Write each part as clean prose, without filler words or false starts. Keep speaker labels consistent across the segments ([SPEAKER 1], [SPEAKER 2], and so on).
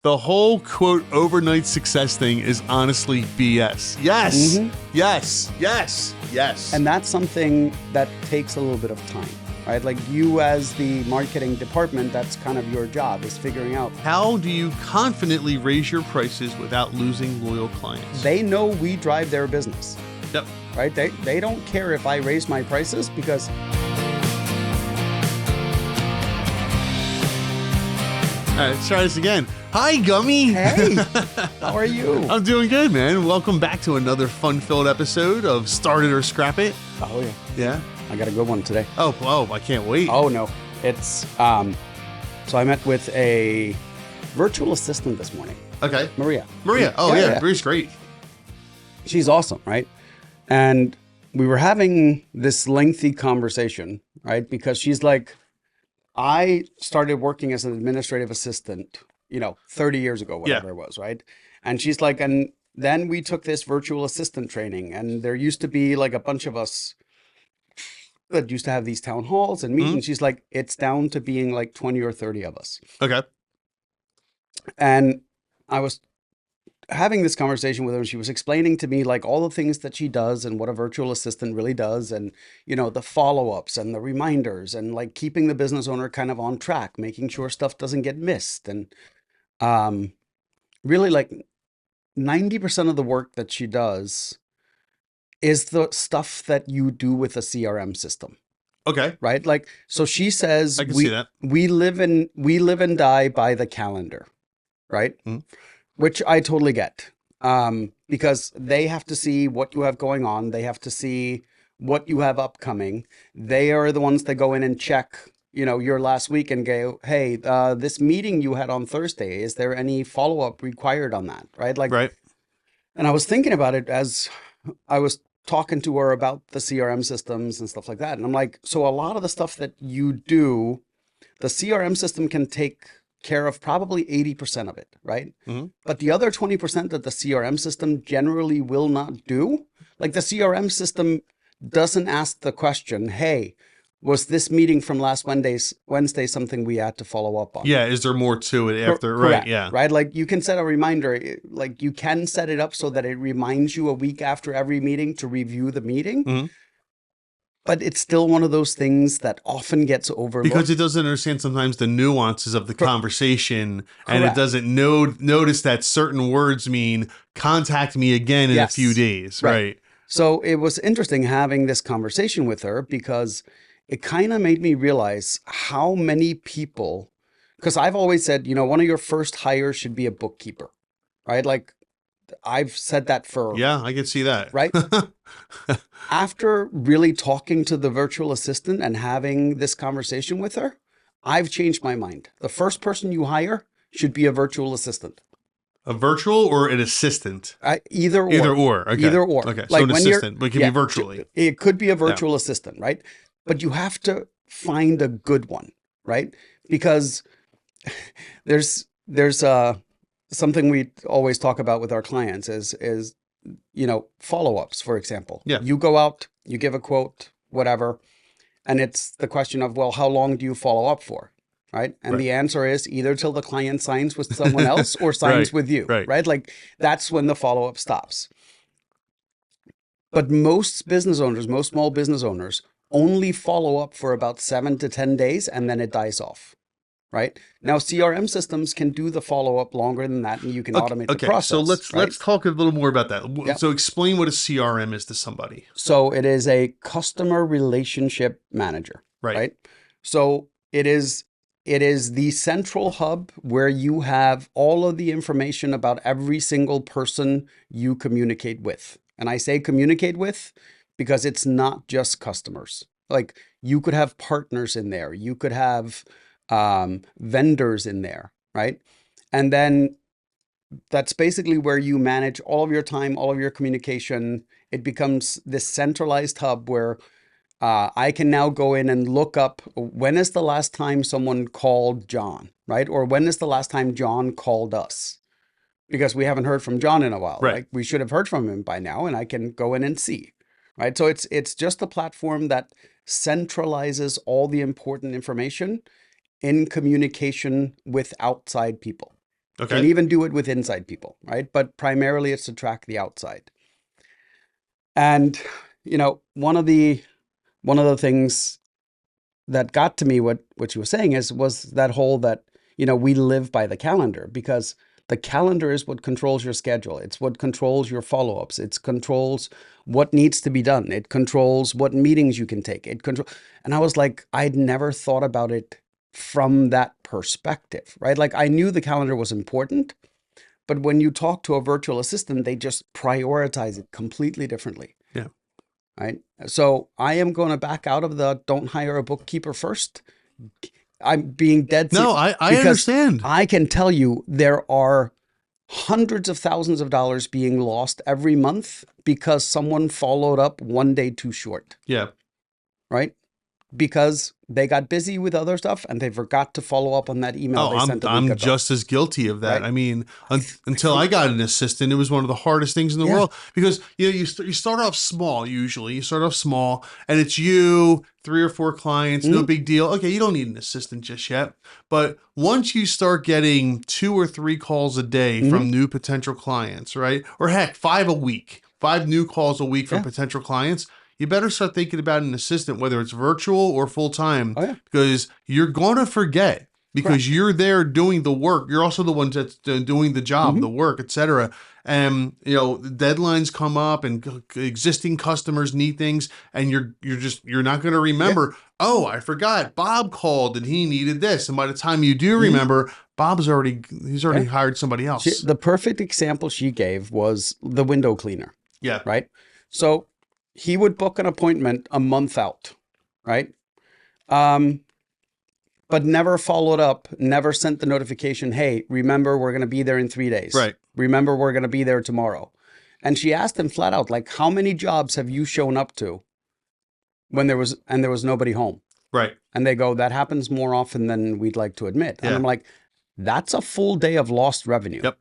[SPEAKER 1] The whole quote overnight success thing is honestly BS. Yes, yes.
[SPEAKER 2] And that's something that takes a little bit of time, right? Like you as the marketing department, that's kind of your job, is figuring out.
[SPEAKER 1] How do you confidently raise your prices without losing loyal clients?
[SPEAKER 2] They know we drive their business.
[SPEAKER 1] Yep.
[SPEAKER 2] Right? They don't care if I raise my prices because...
[SPEAKER 1] All right, let's try this again. Hi, Gummi.
[SPEAKER 2] Hey, how are you?
[SPEAKER 1] I'm doing good, man. Welcome back to another fun-filled episode of Start It or Scrap It.
[SPEAKER 2] Oh, yeah.
[SPEAKER 1] Yeah?
[SPEAKER 2] I got a good one today.
[SPEAKER 1] Oh, I can't wait.
[SPEAKER 2] Oh, no. It's, so I met with a virtual assistant this morning.
[SPEAKER 1] Okay.
[SPEAKER 2] Maria.
[SPEAKER 1] Oh, yeah. Maria's great.
[SPEAKER 2] She's awesome, right? And we were having this lengthy conversation, right? Because she's like, I started working as an administrative assistant, 30 years ago, whatever it was, right? And she's like, and then we took this virtual assistant training, and there used to be like a bunch of us that used to have these town halls and meetings. She's like, it's down to being like 20 or 30 of us.
[SPEAKER 1] Okay.
[SPEAKER 2] And I was having this conversation with her, and she was explaining to me like all the things that she does and what a virtual assistant really does, and the follow-ups and the reminders and like keeping the business owner kind of on track, making sure stuff doesn't get missed. And really like 90% of the work that she does is the stuff that you do with a CRM system.
[SPEAKER 1] Okay.
[SPEAKER 2] Right? Like, so she says
[SPEAKER 1] I can see that.
[SPEAKER 2] we live and die by the calendar, right?
[SPEAKER 1] Mm-hmm.
[SPEAKER 2] Which I totally get, because they have to see what you have going on. They have to see what you have upcoming. They are the ones that go in and check, your last week and go, hey, this meeting you had on Thursday, is there any follow-up required on that? Right? Like,
[SPEAKER 1] right.
[SPEAKER 2] And I was thinking about it as I was talking to her about the CRM systems and stuff like that. And I'm like, so a lot of the stuff that you do, the CRM system can take care of probably 80% of it, right?
[SPEAKER 1] Mm-hmm.
[SPEAKER 2] But the other 20% that the CRM system generally will not do, like the CRM system doesn't ask the question, hey, was this meeting from last Wednesday something we had to follow up on?
[SPEAKER 1] Yeah, is there more to it after?
[SPEAKER 2] Correct,
[SPEAKER 1] right, yeah.
[SPEAKER 2] Right, like you can set a reminder, like you can set it up so that it reminds you a week after every meeting to review the meeting.
[SPEAKER 1] Mm-hmm.
[SPEAKER 2] But it's still one of those things that often gets overlooked.
[SPEAKER 1] Because it doesn't understand sometimes the nuances of the conversation. And
[SPEAKER 2] Correct.
[SPEAKER 1] it doesn't notice that certain words mean contact me again in a few days. Right.
[SPEAKER 2] So it was interesting having this conversation with her, because it kind of made me realize how many people, because I've always said, one of your first hires should be a bookkeeper, right? Like I've said that for...
[SPEAKER 1] Yeah, I can see that.
[SPEAKER 2] Right? After really talking to the virtual assistant and having this conversation with her, I've changed my mind. The first person you hire should be a virtual assistant.
[SPEAKER 1] A virtual or an assistant?
[SPEAKER 2] Either or.
[SPEAKER 1] Either or. Okay.
[SPEAKER 2] Either or.
[SPEAKER 1] Okay.
[SPEAKER 2] Like
[SPEAKER 1] so an assistant, but it can be virtually.
[SPEAKER 2] It could be a virtual assistant, right? But you have to find a good one, right? Because there's something we always talk about with our clients is follow-ups, for example.
[SPEAKER 1] Yeah.
[SPEAKER 2] You go out, you give a quote, whatever, and it's the question of, well, how long do you follow up for? Right. And the answer is either till the client signs with someone else or signs with you. Right. Like that's when the follow-up stops. But most small business owners only follow up for about 7 to 10 days and then it dies off. Right. Now, CRM systems can do the follow-up longer than that, and you can automate the process.
[SPEAKER 1] So let's talk a little more about that.
[SPEAKER 2] Yep.
[SPEAKER 1] So explain what a CRM is to somebody.
[SPEAKER 2] So it is a customer relationship manager. Right. So it is the central hub where you have all of the information about every single person you communicate with. And I say communicate with because it's not just customers. Like you could have partners in there. You could have vendors in there, right? And then that's basically where you manage all of your time, all of your communication. It becomes this centralized hub where I can now go in and look up when is the last time someone called John, right? Or when is the last time John called us? Because we haven't heard from John in a while, right? We should have heard from him by now, and I can go in and see, right? So it's just a platform that centralizes all the important information in communication with outside people.
[SPEAKER 1] Okay.
[SPEAKER 2] Can even do it with inside people, right? But primarily it's to track the outside. And, one of the things that got to me, what you were saying was that whole that, we live by the calendar, because the calendar is what controls your schedule. It's what controls your follow-ups. It controls what needs to be done. It controls what meetings you can take. And I was like, I'd never thought about it from that perspective, right? Like, I knew the calendar was important, but when you talk to a virtual assistant, they just prioritize it completely differently.
[SPEAKER 1] Yeah.
[SPEAKER 2] Right. So I am going to back out of the don't hire a bookkeeper first. I'm being dead serious.
[SPEAKER 1] No, I understand.
[SPEAKER 2] I can tell you there are hundreds of thousands of dollars being lost every month because someone followed up one day too short.
[SPEAKER 1] Yeah.
[SPEAKER 2] Right. Because they got busy with other stuff and they forgot to follow up on that email they sent a week ago.
[SPEAKER 1] I'm just as guilty of that. Right? I mean, until I got an assistant, it was one of the hardest things in the world, because you start off small. Usually, you start off small, and it's you, 3 or 4 clients, no big deal. Okay, you don't need an assistant just yet. But once you start getting 2 or 3 calls a day from new potential clients, right, or heck, 5 a week, 5 new calls a week from potential clients, you better start thinking about an assistant, whether it's virtual or full-time, because you're going to forget, because you're there doing the work. You're also the one that's doing the job, the work, etc. And, deadlines come up and existing customers need things, and you're not going to remember, oh, I forgot, Bob called and he needed this. And by the time you do remember, he's already hired somebody else.
[SPEAKER 2] The perfect example she gave was the window cleaner.
[SPEAKER 1] Yeah.
[SPEAKER 2] Right? So he would book an appointment a month out, right? But never followed up, never sent the notification, hey, remember, we're going to be there in 3 days.
[SPEAKER 1] Right.
[SPEAKER 2] Remember, we're going to be there tomorrow. And she asked him flat out, like, how many jobs have you shown up to when there was nobody home?
[SPEAKER 1] Right.
[SPEAKER 2] And they go, that happens more often than we'd like to admit. And I'm like, that's a full day of lost revenue.
[SPEAKER 1] Yep.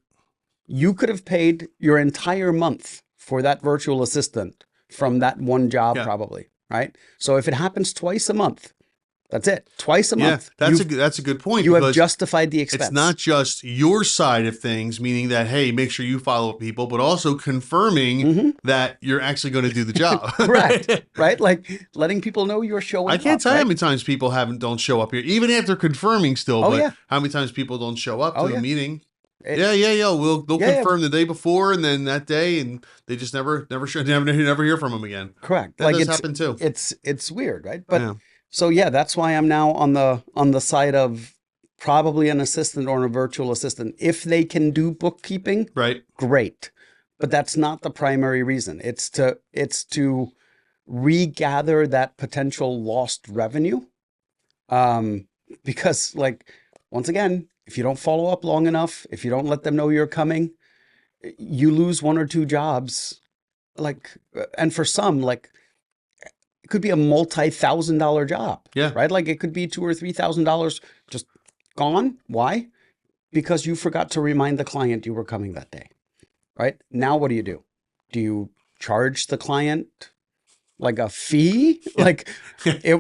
[SPEAKER 2] You could have paid your entire month for that virtual assistant from that one job, probably, right? So if it happens twice a month, that's it. Twice a month.
[SPEAKER 1] That's a good point.
[SPEAKER 2] You have justified the expense.
[SPEAKER 1] It's not just your side of things, meaning that, hey, make sure you follow up people, but also confirming that you're actually going to do the job.
[SPEAKER 2] Correct. Right? Like letting people know you're showing up.
[SPEAKER 1] I can't tell you how many times people don't show up here, even after confirming still, how many times people don't show up to the meeting. They'll confirm the day before and then that day, and they just never hear from them again.
[SPEAKER 2] Correct.
[SPEAKER 1] That does happen too.
[SPEAKER 2] It's weird, right? But so that's why I'm now on the side of probably an assistant or a virtual assistant. If they can do bookkeeping,
[SPEAKER 1] right, great.
[SPEAKER 2] But that's not the primary reason. It's to regather that potential lost revenue. Because, like, once again, if you don't follow up long enough, if you don't let them know you're coming, you lose 1 or 2 jobs. Like, and for some, like, it could be a multi-$1,000 job.
[SPEAKER 1] Yeah.
[SPEAKER 2] Right? Like, it could be $2,000 or $3,000 just gone. Why? Because you forgot to remind the client you were coming that day. Right? Now, what do? Do you charge the client like a fee? Like,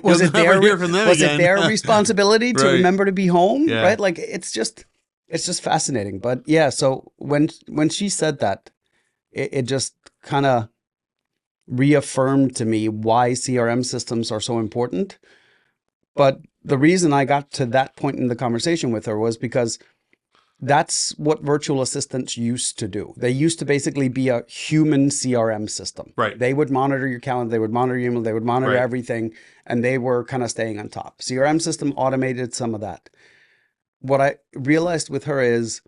[SPEAKER 2] was it their responsibility to remember to be home? Yeah. Right? Like, it's just fascinating. But yeah, so when she said that, it just kind of reaffirmed to me why CRM systems are so important. But the reason I got to that point in the conversation with her was because that's what virtual assistants used to do. They used to basically be a human CRM system.
[SPEAKER 1] Right.
[SPEAKER 2] They would monitor your calendar, they would monitor your email, they would monitor everything, and they were kind of staying on top. CRM system automated some of that. What I realized with her is,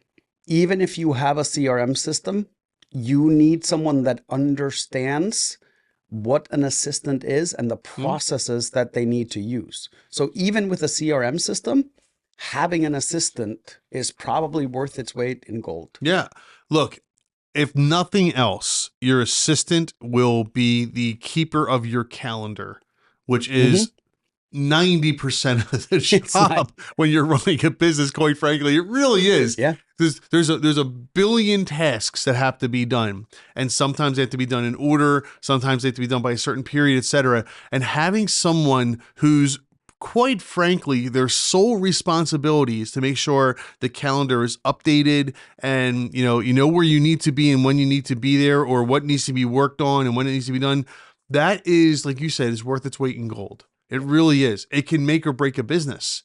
[SPEAKER 2] even if you have a CRM system, you need someone that understands what an assistant is and the processes that they need to use. So even with a CRM system, having an assistant is probably worth its weight in gold.
[SPEAKER 1] Yeah. Look, if nothing else, your assistant will be the keeper of your calendar, which is 90% of the job when you're running a business, quite frankly. It really is.
[SPEAKER 2] Yeah.
[SPEAKER 1] There's a billion tasks that have to be done. And sometimes they have to be done in order. Sometimes they have to be done by a certain period, etc. And having someone who's quite frankly, their sole responsibility is to make sure the calendar is updated and, you know where you need to be and when you need to be there, or what needs to be worked on and when it needs to be done. That is, like you said, is worth its weight in gold. It really is. It can make or break a business.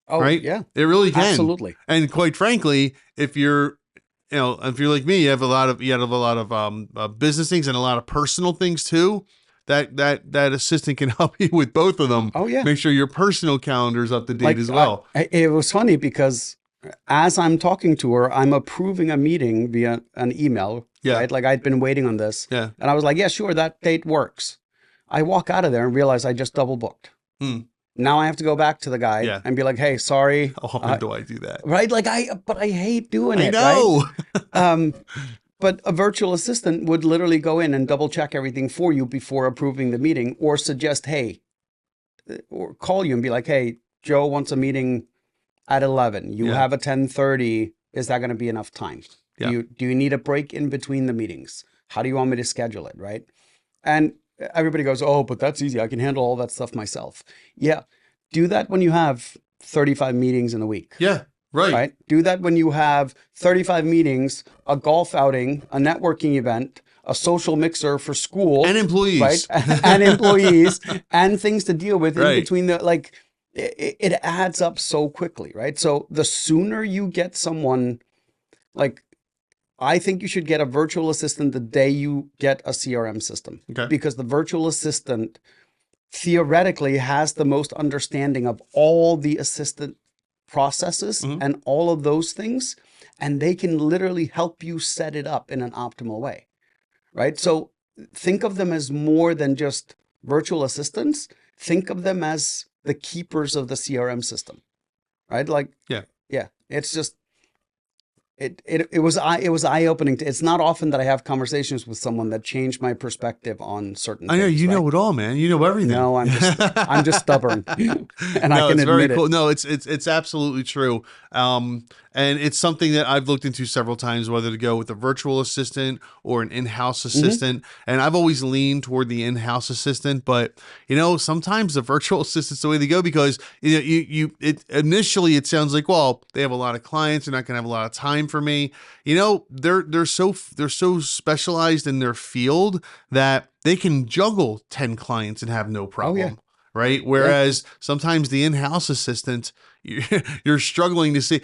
[SPEAKER 2] Oh,
[SPEAKER 1] right?
[SPEAKER 2] yeah.
[SPEAKER 1] It really can.
[SPEAKER 2] Absolutely.
[SPEAKER 1] And quite frankly, if you're like me, you have a lot of business things and a lot of personal things too. That assistant can help you with both of them.
[SPEAKER 2] Oh, yeah.
[SPEAKER 1] Make sure your personal calendar is up to date
[SPEAKER 2] Like,
[SPEAKER 1] as well.
[SPEAKER 2] it was funny because as I'm talking to her, I'm approving a meeting via an email,
[SPEAKER 1] Yeah.
[SPEAKER 2] right? Like I'd been waiting on this.
[SPEAKER 1] Yeah.
[SPEAKER 2] And I was like, yeah, sure, that date works. I walk out of there and realize I just double booked. Now I have to go back to the guy and be like, hey, sorry.
[SPEAKER 1] How often do I do that?
[SPEAKER 2] Right? Like but I hate doing it.
[SPEAKER 1] I know.
[SPEAKER 2] Right? But a virtual assistant would literally go in and double check everything for you before approving the meeting, or suggest, hey, or call you and be like, hey, Joe wants a meeting at 11. You have a 10:30. Is that going to be enough time?
[SPEAKER 1] Yeah.
[SPEAKER 2] Do you need a break in between the meetings? How do you want me to schedule it? Right? And everybody goes, oh, but that's easy. I can handle all that stuff myself. Yeah. Do that when you have 35 meetings in a week.
[SPEAKER 1] Yeah. Right.
[SPEAKER 2] Do that when you have 35 meetings, a golf outing, a networking event, a social mixer for school.
[SPEAKER 1] And employees.
[SPEAKER 2] Right? And employees and things to deal with in between it adds up so quickly, right? So the sooner you get someone, I think you should get a virtual assistant the day you get a CRM system.
[SPEAKER 1] Okay.
[SPEAKER 2] Because the virtual assistant theoretically has the most understanding of all the assistant processes and all of those things, and they can literally help you set it up in an optimal way, right? So think of them as more than just virtual assistants. Think of them as the keepers of the CRM system, right? Yeah, it's just, it was eye-opening. It's not often that I have conversations with someone that changed my perspective on certain things.
[SPEAKER 1] I know you know it all, man. You know everything.
[SPEAKER 2] No, I'm just stubborn, and
[SPEAKER 1] no,
[SPEAKER 2] I can
[SPEAKER 1] it's very
[SPEAKER 2] admit
[SPEAKER 1] cool.
[SPEAKER 2] it.
[SPEAKER 1] No, it's absolutely true. And it's something that I've looked into several times, whether to go with a virtual assistant or an in-house assistant. And I've always leaned toward the in-house assistant, but sometimes the virtual assistant's the way to go, because initially it sounds like, well, they have a lot of clients, they're not going to have a lot of time for me. They're so specialized in their field that they can juggle 10 clients and have no problem.
[SPEAKER 2] Oh, yeah.
[SPEAKER 1] Right. Whereas sometimes the in-house assistant, you're struggling to see,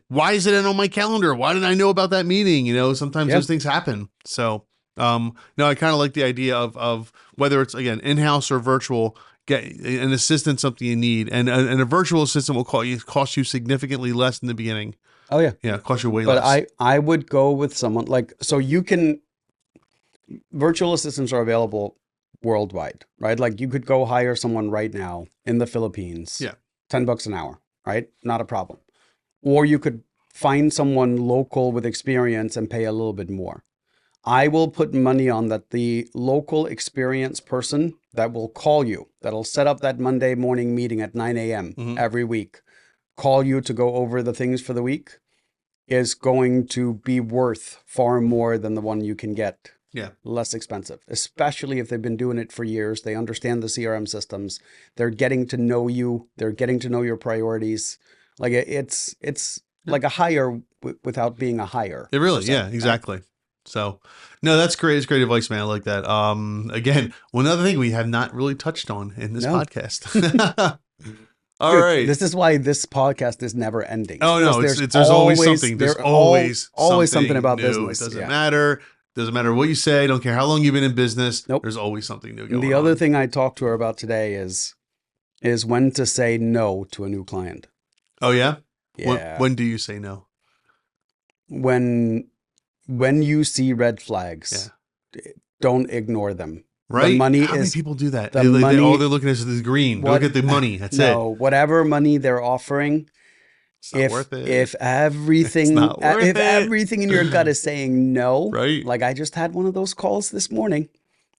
[SPEAKER 1] why is it on my calendar? Why didn't I know about that meeting? Sometimes those things happen. So, no, I kind of like the idea of whether it's, again, in-house or virtual, get an assistant, something you need. And a virtual assistant will cost you significantly less in the beginning.
[SPEAKER 2] Oh, yeah.
[SPEAKER 1] Yeah. Cost you way less.
[SPEAKER 2] But I would go with someone virtual assistants are available worldwide, right? Like you could go hire someone right now in the Philippines.
[SPEAKER 1] Yeah.
[SPEAKER 2] $10 an hour, right? Not a problem. Or you could find someone local with experience and pay a little bit more. I will put money on that the local experienced person that will call you, that'll set up that Monday morning meeting at 9 a.m. Every week, call you to go over the things for the week, is going to be worth far more than the one you can get.
[SPEAKER 1] Yeah.
[SPEAKER 2] Less expensive, especially if they've been doing it for years. They understand the CRM systems. They're getting to know you. They're getting to know your priorities. Like it's like a hire without being a hire.
[SPEAKER 1] It really, yeah, exactly. Right? So, no, that's great. It's great advice, man. I like that. Again, one other thing we have not really touched on in this podcast. All right.
[SPEAKER 2] This is why this podcast is never ending.
[SPEAKER 1] Oh no, there's always something. There's always
[SPEAKER 2] something about
[SPEAKER 1] new.
[SPEAKER 2] business.
[SPEAKER 1] It doesn't matter. Doesn't matter what you say. Don't care how long you've been in business.
[SPEAKER 2] Nope.
[SPEAKER 1] There's always something new going on.
[SPEAKER 2] The other thing I talked to her about today is when to say no to a new client.
[SPEAKER 1] Oh yeah?
[SPEAKER 2] Yeah.
[SPEAKER 1] When do you say no?
[SPEAKER 2] When you see red flags, don't ignore them.
[SPEAKER 1] Right?
[SPEAKER 2] The money
[SPEAKER 1] how many people do that?
[SPEAKER 2] Money,
[SPEAKER 1] all they're looking at is green. Look at the money. That's it.
[SPEAKER 2] No, whatever money they're offering,
[SPEAKER 1] it's not worth it.
[SPEAKER 2] If everything in your gut is saying no,
[SPEAKER 1] right?
[SPEAKER 2] Like I just had one of those calls this morning,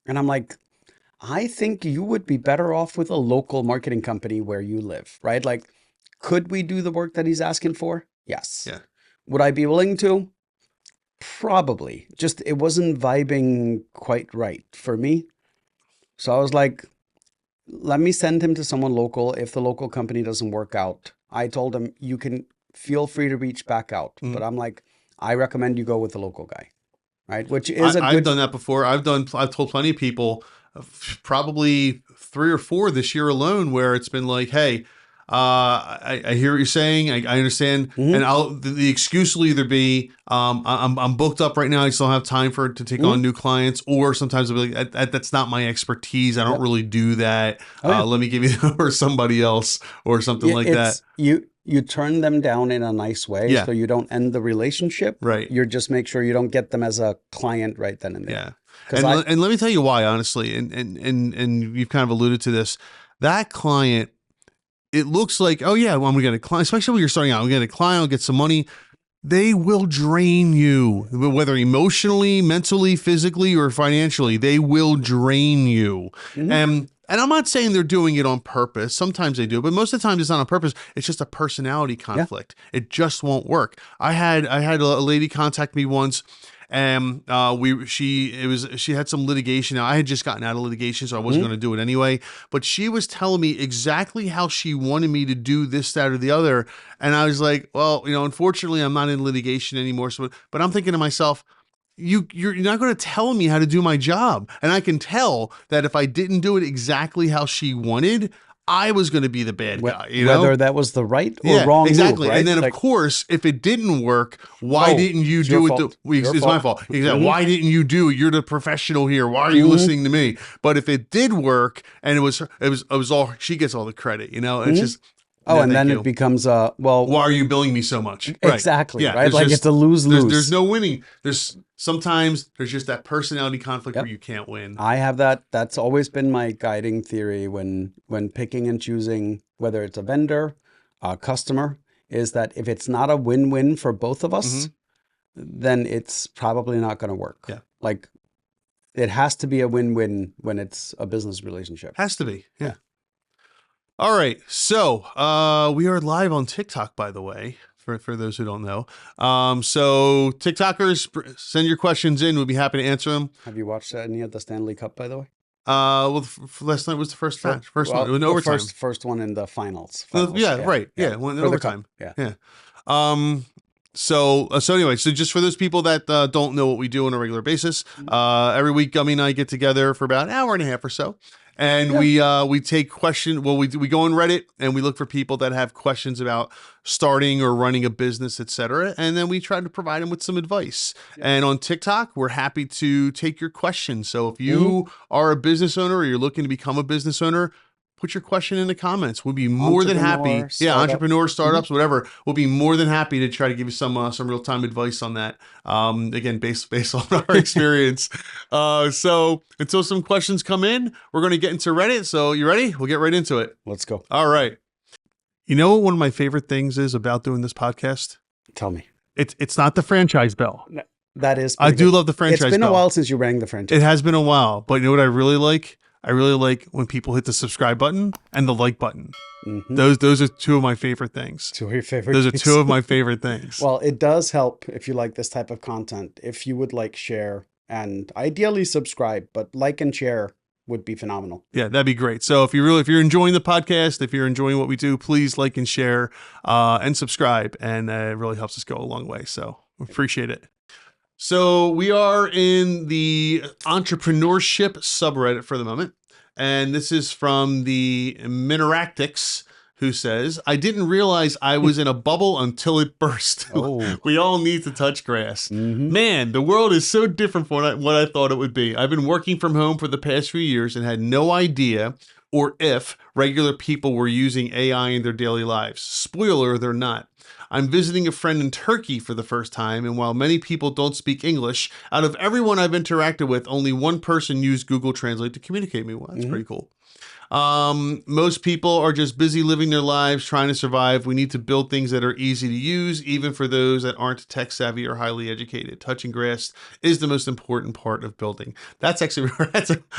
[SPEAKER 2] and I'm like, I think you would be better off with a local marketing company where you live, right? Like, could we do the work that he's asking for? Yes.
[SPEAKER 1] Yeah.
[SPEAKER 2] Would I be willing to? Probably. Just it wasn't vibing quite right for me. So I was like, let me send him to someone local. If the local company doesn't work out, I told him, you can feel free to reach back out. But I'm like, I recommend you go with the local guy, right? Which is a
[SPEAKER 1] I've
[SPEAKER 2] good.
[SPEAKER 1] done that before. I've told plenty of people, probably 3 or 4 this year alone, where it's been like, hey, I hear what you're saying. I understand. And the excuse will either be, I'm booked up right now. I just don't have time to take on new clients. Or sometimes I'll be like, that's not my expertise. I don't really do that. Let me give you or somebody else or something like that.
[SPEAKER 2] You turn them down in a nice way, so you don't end the relationship.
[SPEAKER 1] Right.
[SPEAKER 2] You just make sure you don't get them as a client right then and there.
[SPEAKER 1] Yeah. And let me tell you why, honestly, and you've kind of alluded to this. That client, it looks like, oh yeah, well, I'm going to get a client, especially when you're starting out. I'm going to get a client, I'll get some money. They will drain you, whether emotionally, mentally, physically, or financially. They will drain you. And I'm not saying they're doing it on purpose. Sometimes they do, but most of the time it's not on purpose. It's just a personality conflict. Yeah. It just won't work. I had a lady contact me once, and she had some litigation. Now, I had just gotten out of litigation, so I wasn't going to do it anyway. But she was telling me exactly how she wanted me to do this, that, or the other, and I was like, well, unfortunately, I'm not in litigation anymore. So, but I'm thinking to myself, you're not going to tell me how to do my job. And I can tell that if I didn't do it exactly how she wanted, I was going to be the bad guy.
[SPEAKER 2] Whether that was the right or wrong
[SPEAKER 1] exactly.
[SPEAKER 2] move, right?
[SPEAKER 1] And then, of course, if it didn't work, why didn't you do it? It's my fault. Exactly. Why didn't you do it? You're the professional here. Why are you listening to me? But if it did work, and it was all, she gets all the credit. It's just.
[SPEAKER 2] Oh, and then it becomes well.
[SPEAKER 1] Why are you billing me so much?
[SPEAKER 2] Exactly. Right. Yeah, like it's a lose-lose.
[SPEAKER 1] There's no winning. Sometimes there's just that personality conflict where you can't win.
[SPEAKER 2] I have that. That's always been my guiding theory when picking and choosing whether it's a vendor, a customer, is that if it's not a win-win for both of us, then it's probably not going to work.
[SPEAKER 1] Yeah.
[SPEAKER 2] Like it has to be a win-win when it's a business relationship.
[SPEAKER 1] Has to be. Yeah. All right, so we are live on TikTok, by the way, for those who don't know. So TikTokers, send your questions in. We'll be happy to answer them.
[SPEAKER 2] Have you watched any of the Stanley Cup, by the way?
[SPEAKER 1] Well, last night was the first match. First one. It was overtime.
[SPEAKER 2] First one in the finals.
[SPEAKER 1] Yeah, right. Yeah, went in overtime.
[SPEAKER 2] Yeah.
[SPEAKER 1] So anyway, so just for those people that don't know what we do on a regular basis, every week Gummi and I get together for about an hour and a half or so. And we take questions. Well, we go on Reddit and we look for people that have questions about starting or running a business, etc. And then we try to provide them with some advice. Yeah. And on TikTok, we're happy to take your questions. So if you are a business owner or you're looking to become a business owner, put your question in the comments. We'll be more than happy. Entrepreneur, startups, whatever. We'll be more than happy to try to give you some real-time advice on that. Again, based on our experience. So until some questions come in, we're going to get into Reddit. So you ready? We'll get right into it.
[SPEAKER 2] Let's go.
[SPEAKER 1] All right. You know what one of my favorite things is about doing this podcast?
[SPEAKER 2] Tell me.
[SPEAKER 1] It's not the franchise bell.
[SPEAKER 2] No, that is.
[SPEAKER 1] I do love the franchise bell.
[SPEAKER 2] It's been a while since you rang the franchise.
[SPEAKER 1] It has been a while. But you know what I really like? I really like when people hit the subscribe button and the like button. Those are two of my favorite things.
[SPEAKER 2] Two of your favorite
[SPEAKER 1] Those are two of my favorite things.
[SPEAKER 2] Well, it does help if you like this type of content. If you would like, share, and ideally subscribe, but like and share would be phenomenal.
[SPEAKER 1] Yeah, that'd be great. So if you're enjoying the podcast, if you're enjoying what we do, please like and share and subscribe. And it really helps us go a long way. So we appreciate it. So we are in the Entrepreneurship subreddit for the moment. And this is from the Minoractics, who says, I didn't realize I was in a bubble until it burst. Oh. We all need to touch grass. Man, the world is so different from what I thought it would be. I've been working from home for the past few years and had no idea or if regular people were using AI in their daily lives. Spoiler, they're not. I'm visiting a friend in Turkey for the first time, and while many people don't speak English, out of everyone I've interacted with, only one person used Google Translate to communicate with me. Well, that's pretty cool. Most people are just busy living their lives, trying to survive. We need to build things that are easy to use, even for those that aren't tech savvy or highly educated. Touching grass is the most important part of building. That's actually,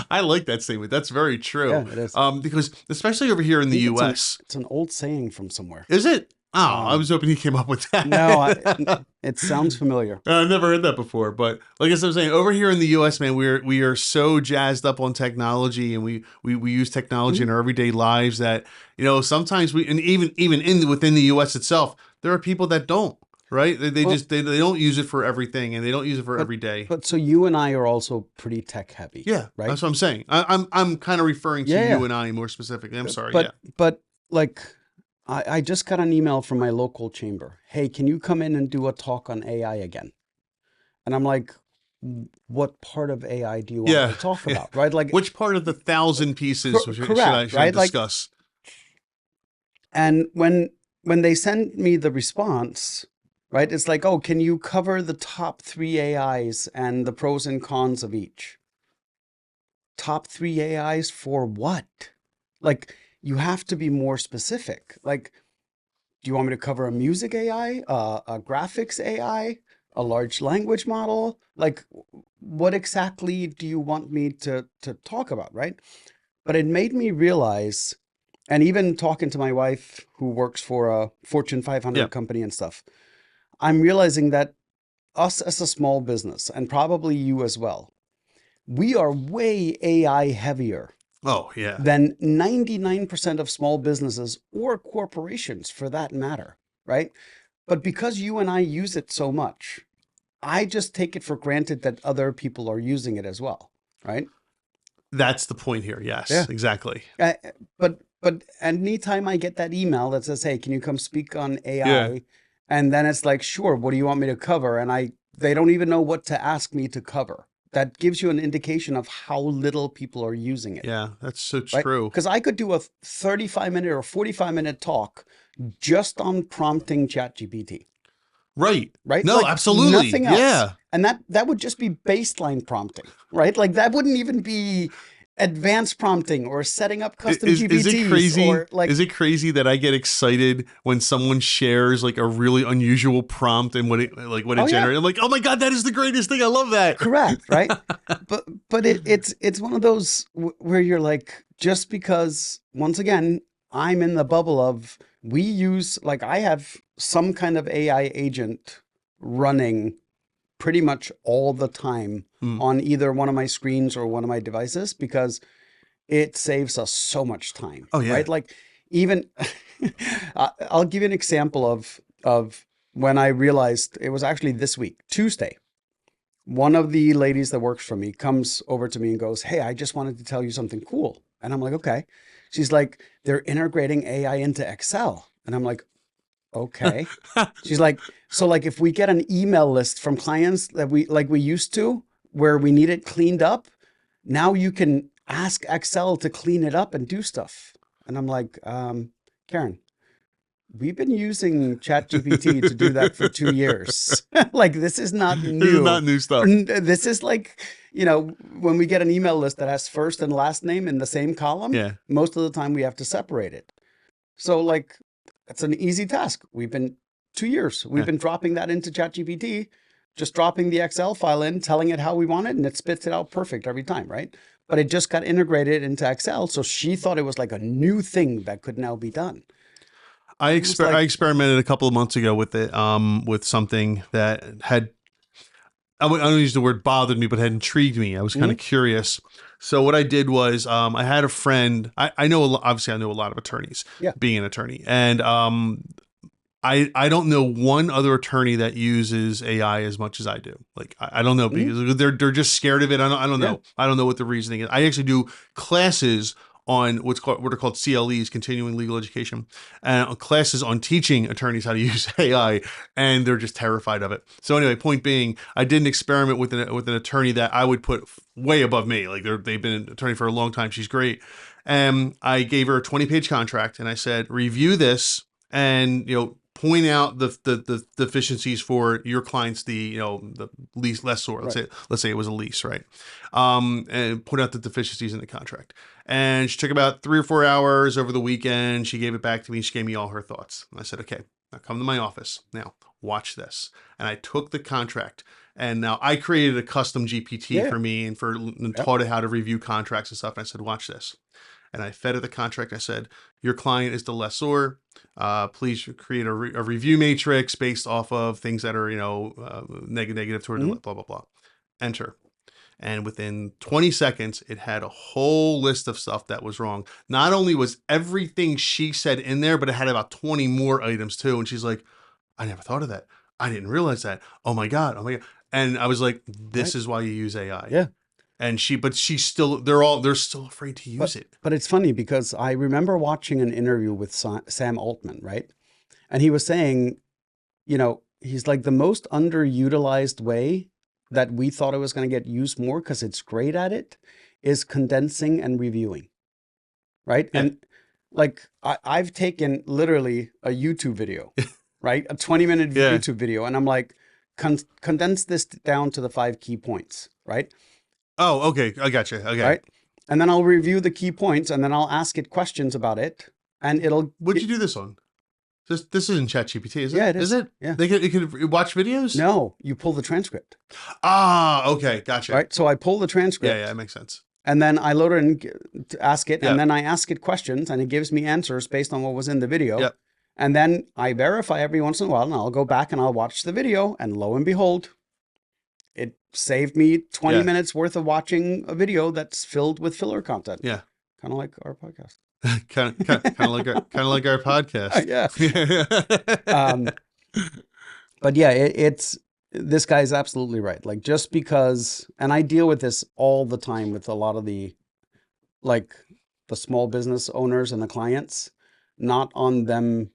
[SPEAKER 1] I like that statement. That's very true.
[SPEAKER 2] Yeah, it is.
[SPEAKER 1] Because especially over here in the US.
[SPEAKER 2] It's an old saying from somewhere.
[SPEAKER 1] Is it? Oh, I was hoping he came up with
[SPEAKER 2] No,
[SPEAKER 1] that.
[SPEAKER 2] it sounds familiar.
[SPEAKER 1] I've never heard that before, but like I was saying, over here in the U.S., man, we are so jazzed up on technology, and we use technology in our everyday lives that sometimes and even within the U.S. itself, there are people that don't. Right? They
[SPEAKER 2] Well,
[SPEAKER 1] just they don't use it for everything, and they don't use it for
[SPEAKER 2] but
[SPEAKER 1] every day.
[SPEAKER 2] but so you and I are also pretty tech heavy,
[SPEAKER 1] Yeah,
[SPEAKER 2] right?
[SPEAKER 1] that's what I'm saying. I'm kind of referring to
[SPEAKER 2] Yeah,
[SPEAKER 1] you
[SPEAKER 2] yeah.
[SPEAKER 1] and I more specifically. I'm sorry. Yeah.
[SPEAKER 2] But like I just got an email from my local chamber. Hey, can you come in and do a talk on AI again? And I'm like, what part of AI do you want me
[SPEAKER 1] Yeah.
[SPEAKER 2] to talk
[SPEAKER 1] Yeah.
[SPEAKER 2] about? Right? Like,
[SPEAKER 1] Which part of the 1,000 pieces
[SPEAKER 2] correct,
[SPEAKER 1] should I
[SPEAKER 2] right? Like,
[SPEAKER 1] discuss?
[SPEAKER 2] and when they send me the response, right, it's like, oh, can you cover the top 3 AIs and the pros and cons of each? Top 3 AIs for what? Like, you have to be more specific. Like, do you want me to cover a music AI, a graphics AI, a large language model? Like, what exactly do you want me to talk about, right? But it made me realize, and even talking to my wife who works for a Fortune
[SPEAKER 1] Yeah.
[SPEAKER 2] 500 company and stuff, I'm realizing that us as a small business, and probably you as well, we are way AI heavier
[SPEAKER 1] Oh, yeah.
[SPEAKER 2] than 99% of small businesses or corporations for that matter, right? But because you and I use it so much, I just take it for granted that other people are using it as well, right?
[SPEAKER 1] That's the point here. Yes,
[SPEAKER 2] Yeah.
[SPEAKER 1] exactly.
[SPEAKER 2] But anytime I get that email that says, "Hey, can you come speak on
[SPEAKER 1] Yeah.
[SPEAKER 2] AI?" And then it's like, "Sure, what do you want me to cover?" And they don't even know what to ask me to cover. That gives you an indication of how little people are using it,
[SPEAKER 1] Yeah, that's so
[SPEAKER 2] right?
[SPEAKER 1] true.
[SPEAKER 2] Because I could do a 35-minute or 45-minute talk just on prompting ChatGPT,
[SPEAKER 1] Right.
[SPEAKER 2] right?
[SPEAKER 1] No,
[SPEAKER 2] Like
[SPEAKER 1] absolutely.
[SPEAKER 2] nothing else.
[SPEAKER 1] Yeah.
[SPEAKER 2] And that would just be baseline prompting, right? Like that wouldn't even be advanced prompting or setting up custom
[SPEAKER 1] Is it
[SPEAKER 2] GPTs
[SPEAKER 1] crazy?
[SPEAKER 2] or like,
[SPEAKER 1] Is it crazy that I get excited when someone shares like a really unusual prompt and what it
[SPEAKER 2] oh yeah,
[SPEAKER 1] generates? I'm like, oh my God, that is the greatest thing. I love that.
[SPEAKER 2] correct, right? But it's one of those where you're like, just because once again, I'm in the bubble of we use, like I have some kind of AI agent running pretty much all the time
[SPEAKER 1] Mm.
[SPEAKER 2] on either one of my screens or one of my devices because it saves us so much time,
[SPEAKER 1] Oh yeah.
[SPEAKER 2] right? Like even I'll give you an example of when I realized it was actually this week, Tuesday. One of the ladies that works for me comes over to me and goes, "Hey, I just wanted to tell you something cool." And I'm like, "Okay." She's like, "They're integrating AI into Excel." And I'm like, "Okay." She's like, "So like if we get an email list from clients that we used to where we need it cleaned up, now you can ask Excel to clean it up and do stuff." And I'm like, Karen, we've been using ChatGPT to do that for 2 years. Like, this is not
[SPEAKER 1] This is
[SPEAKER 2] new.
[SPEAKER 1] not new stuff.
[SPEAKER 2] This is like, when we get an email list that has first and last name in the same column,
[SPEAKER 1] Yeah.
[SPEAKER 2] most of the time we have to separate it. So, like, it's an easy task. 2 years, we've
[SPEAKER 1] Yeah.
[SPEAKER 2] been dropping that into ChatGPT, just dropping the Excel file in, telling it how we want it, and it spits it out perfect every time, right? But it just got integrated into Excel. So she thought it was like a new thing that could now be done. I was
[SPEAKER 1] I
[SPEAKER 2] like,
[SPEAKER 1] experimented a couple of months ago with it, with something that had, I don't use the word bothered me, but had intrigued me. I was kind of
[SPEAKER 2] "Mhm,
[SPEAKER 1] curious. So what I did was, I had a friend. I know obviously I know a lot of attorneys,
[SPEAKER 2] yeah,
[SPEAKER 1] being an attorney, and I don't know one other attorney that uses AI as much as I do. Like I don't know,
[SPEAKER 2] mhm,
[SPEAKER 1] because they're just scared of it. I don't
[SPEAKER 2] yeah,
[SPEAKER 1] know. I don't know what the reasoning is. I actually do classes on what are called CLEs, continuing legal education, and classes on teaching attorneys how to use AI, and they're just terrified of it. So anyway, point being, I did an experiment with an attorney that I would put way above me. Like they've been an attorney for a long time. She's great. And I gave her a 20-page contract, and I said, review this, and point out the deficiencies for your clients, the lease lessor.
[SPEAKER 2] right.
[SPEAKER 1] Let's say it was a lease, right? And point out the deficiencies in the contract. And she took about 3 or 4 hours over the weekend. She gave it back to me. She gave me all her thoughts. I said, okay, now come to my office. Now watch this. And I took the contract, and now I created a custom GPT
[SPEAKER 2] Yeah,
[SPEAKER 1] for me and
[SPEAKER 2] yeah,
[SPEAKER 1] taught it how to review contracts and stuff. And I said, watch this. and I fed it the contract. I said, your client is the lessor. Please create a review matrix based off of things that are, negative toward blah, blah, blah. Enter. And within 20 seconds, it had a whole list of stuff that was wrong. Not only was everything she said in there, but it had about 20 more items too. And she's like, I never thought of that. I didn't realize that. Oh my God. Oh my God. And I was like, this is why you use AI.
[SPEAKER 2] Yeah.
[SPEAKER 1] And they're still afraid to use it.
[SPEAKER 2] But it's funny because I remember watching an interview with Sam Altman, right? And he was saying, he's like, the most underutilized way that we thought it was going to get used more because it's great at it is condensing and reviewing, right? Yeah. And like I've taken literally a YouTube video, right? A 20-minute YouTube video. And I'm like, condense this down to the 5 key points, right?
[SPEAKER 1] Oh, okay. I got you. Okay.
[SPEAKER 2] Right. And then I'll review the key points and then I'll ask it questions about it. And
[SPEAKER 1] What'd you do this on? This isn't ChatGPT, is it?
[SPEAKER 2] Yeah, it is.
[SPEAKER 1] Is it?
[SPEAKER 2] Yeah.
[SPEAKER 1] It could watch videos?
[SPEAKER 2] No, you pull the transcript.
[SPEAKER 1] Ah, okay. Gotcha.
[SPEAKER 2] Right. So I pull the transcript.
[SPEAKER 1] Yeah, that makes sense.
[SPEAKER 2] And then I load it in to ask it. And then I ask it questions and it gives me answers based on what was in the video.
[SPEAKER 1] Yep.
[SPEAKER 2] And then I verify every once in a while and I'll go back and I'll watch the video. And lo and behold, it saved me 20 minutes worth of watching a video that's filled with filler content.
[SPEAKER 1] Yeah.
[SPEAKER 2] Kind of like our podcast.
[SPEAKER 1] kind of like our podcast.
[SPEAKER 2] Yeah. But yeah, it's this guy's absolutely right. Like just because, and I deal with this all the time with a lot of the small business owners and the clients, not on them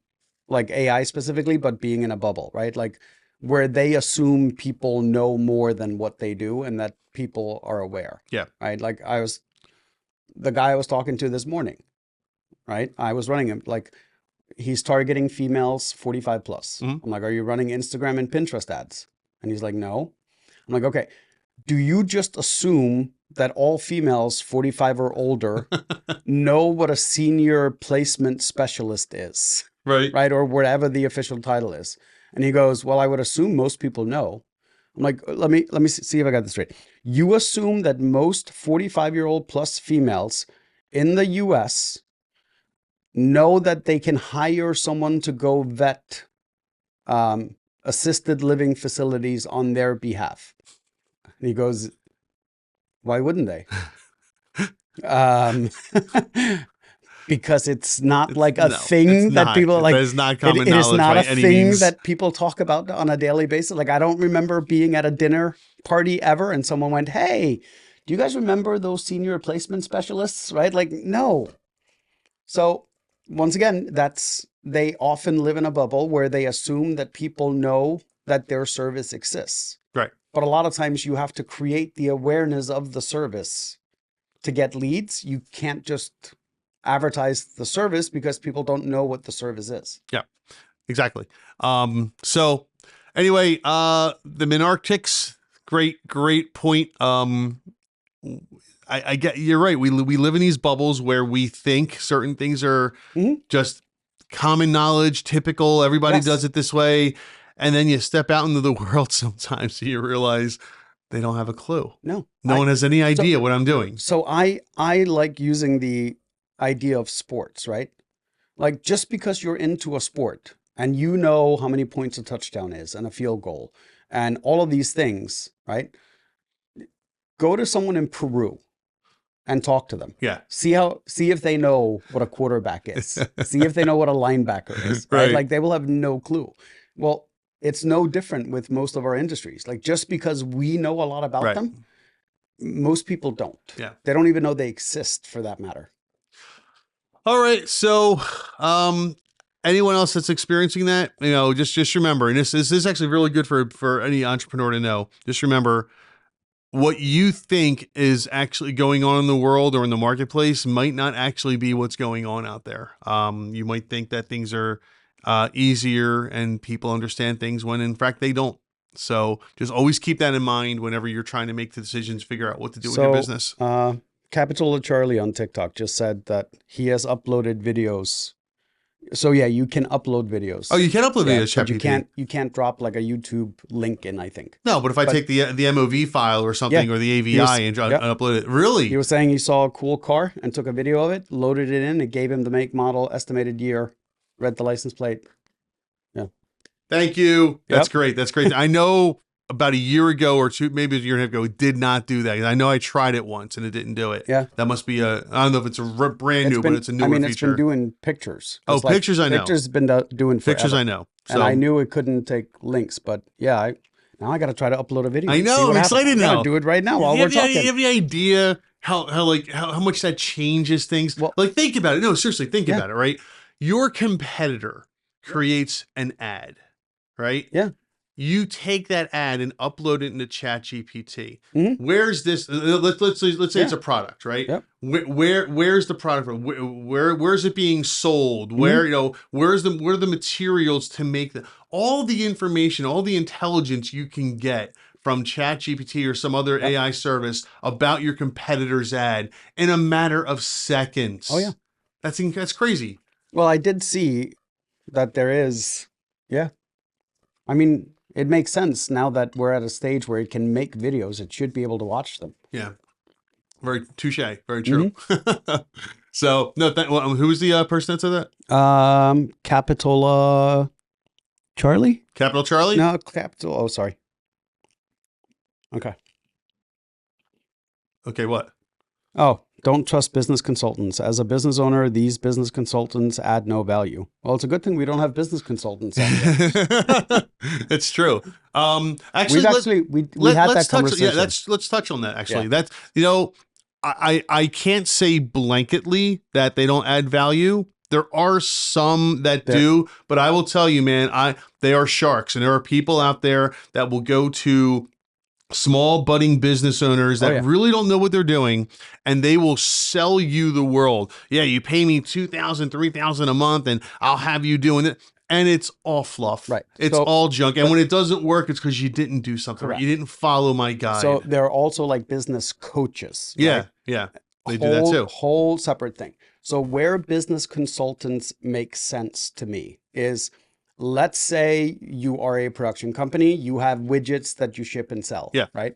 [SPEAKER 2] like AI specifically, but being in a bubble, right? Like where they assume people know more than what they do and that people are aware.
[SPEAKER 1] Yeah.
[SPEAKER 2] Right. Like the guy I was talking to this morning, right? I was running him like he's targeting females 45 plus. I'm like, are you running Instagram and Pinterest ads? And he's like, no. I'm like, okay, do you just assume that all females 45 or older know what a senior placement specialist is?
[SPEAKER 1] Right.
[SPEAKER 2] Right. Or whatever the official title is. And he goes, well, I would assume most people know. I'm like, let me see if I got this straight. You assume that most 45-year-old plus females in the US know that they can hire someone to go vet assisted living facilities on their behalf. And he goes, why wouldn't they? Because it's not like a thing that people like.
[SPEAKER 1] It's not common
[SPEAKER 2] it
[SPEAKER 1] knowledge
[SPEAKER 2] is not
[SPEAKER 1] by
[SPEAKER 2] a
[SPEAKER 1] any
[SPEAKER 2] thing
[SPEAKER 1] means.
[SPEAKER 2] that people talk about on a daily basis. Like I don't remember being at a dinner party ever and someone went, hey, do you guys remember those senior replacement specialists? Right? Like, no. So once again, they often live in a bubble where they assume that people know that their service exists.
[SPEAKER 1] Right.
[SPEAKER 2] But a lot of times you have to create the awareness of the service to get leads. You can't just advertise the service because people don't know what the service is.
[SPEAKER 1] Yeah, exactly. So anyway, the Minarctics, great point. I get, you're right. We live in these bubbles where we think certain things are just common knowledge, typical. Everybody does it this way. And then you step out into the world sometimes and you realize they don't have a clue. No one has any idea what I'm doing.
[SPEAKER 2] So I like using the idea of sports, right? Like just because you're into a sport and you know how many points a touchdown is and a field goal and all of these things, right? Go to someone in Peru and talk to them.
[SPEAKER 1] Yeah.
[SPEAKER 2] See if they know what a quarterback is. See if they know what a linebacker is. Right? Like they will have no clue. Well, it's no different with most of our industries. Like just because we know a lot about them, most people don't.
[SPEAKER 1] Yeah.
[SPEAKER 2] They don't even know they exist for that matter.
[SPEAKER 1] All right. So, anyone else that's experiencing that, just remember, and this is actually really good for any entrepreneur to know. Just remember, what you think is actually going on in the world or in the marketplace might not actually be what's going on out there. You might think that things are easier and people understand things when in fact they don't. So just always keep that in mind whenever you're trying to make the decisions, figure out what to do with your business.
[SPEAKER 2] Capital Charlie on TikTok just said that he has uploaded videos So yeah, you can upload videos.
[SPEAKER 1] Oh, you can upload videos,
[SPEAKER 2] but
[SPEAKER 1] ChatGPT.
[SPEAKER 2] you can't drop like a YouTube link in, I think.
[SPEAKER 1] No, but if I take the MOV file or
[SPEAKER 2] Yeah,
[SPEAKER 1] something, or the
[SPEAKER 2] he
[SPEAKER 1] AVI
[SPEAKER 2] was,
[SPEAKER 1] and
[SPEAKER 2] yep.
[SPEAKER 1] upload it,
[SPEAKER 2] He
[SPEAKER 1] really?
[SPEAKER 2] was saying he saw a cool car and took a video of it, loaded it in, it gave him the make, model, estimated year, read the license plate. Yeah.
[SPEAKER 1] Thank you. That's
[SPEAKER 2] Yep.
[SPEAKER 1] great. That's great. I know about a year ago or two, maybe a year and a half ago, it did not do that. I know I tried it once and it didn't do it.
[SPEAKER 2] Yeah.
[SPEAKER 1] That must be I don't know if it's a brand new, but it's a newer
[SPEAKER 2] it's been
[SPEAKER 1] feature.
[SPEAKER 2] doing pictures.
[SPEAKER 1] Oh,
[SPEAKER 2] It's like
[SPEAKER 1] pictures I know.
[SPEAKER 2] Pictures has been doing forever.
[SPEAKER 1] Pictures I know.
[SPEAKER 2] And I knew it couldn't take links, but yeah, now I got to try to upload a video.
[SPEAKER 1] I know. I'm excited now.
[SPEAKER 2] Do it right now while we're talking.
[SPEAKER 1] You have any idea how much that changes things?
[SPEAKER 2] Well,
[SPEAKER 1] like, think about it. No, seriously, think about it, right? Your competitor creates an ad, right?
[SPEAKER 2] Yeah.
[SPEAKER 1] You take that ad and upload it into ChatGPT.
[SPEAKER 2] Mm-hmm.
[SPEAKER 1] Where's this? Let's say it's a product, right?
[SPEAKER 2] Yep.
[SPEAKER 1] Where's the product from? Where's it being sold? Where are the materials to make all the information, all the intelligence you can get from ChatGPT or some other AI service about your competitor's ad in a matter of seconds.
[SPEAKER 2] Oh yeah,
[SPEAKER 1] that's crazy.
[SPEAKER 2] Well, I did see that there is, yeah. I mean, it makes sense now that we're at a stage where it can make videos. It should be able to watch them.
[SPEAKER 1] Yeah. Very touche. Very true. Mm-hmm. So no, who's the person that said
[SPEAKER 2] that? Capital Charlie?
[SPEAKER 1] Capital Charlie?
[SPEAKER 2] No, Capital. Oh, sorry. Okay.
[SPEAKER 1] Okay, what?
[SPEAKER 2] Oh, don't trust business consultants. As a business owner, these business consultants add no value. Well, it's a good thing we don't have business consultants.
[SPEAKER 1] It's true.
[SPEAKER 2] Actually, we had that conversation.
[SPEAKER 1] Let's touch on that. Actually, that's I can't say blanketly that they don't add value. There are some that do, but I will tell you, man, they are sharks, and there are people out there that will go to small budding business owners that really don't know what they're doing, and they will sell you the world. Yeah, you pay me $2,000, $3,000 a month, and I'll have you doing it. And it's all fluff. Right. It's all junk. And when it doesn't work, it's because you didn't do something right. You didn't follow my guide.
[SPEAKER 2] So there are also like business coaches.
[SPEAKER 1] Yeah. Right? Yeah. They do that too.
[SPEAKER 2] Whole separate thing. So where business consultants make sense to me is, let's say you are a production company, you have widgets that you ship and sell. Yeah. Right.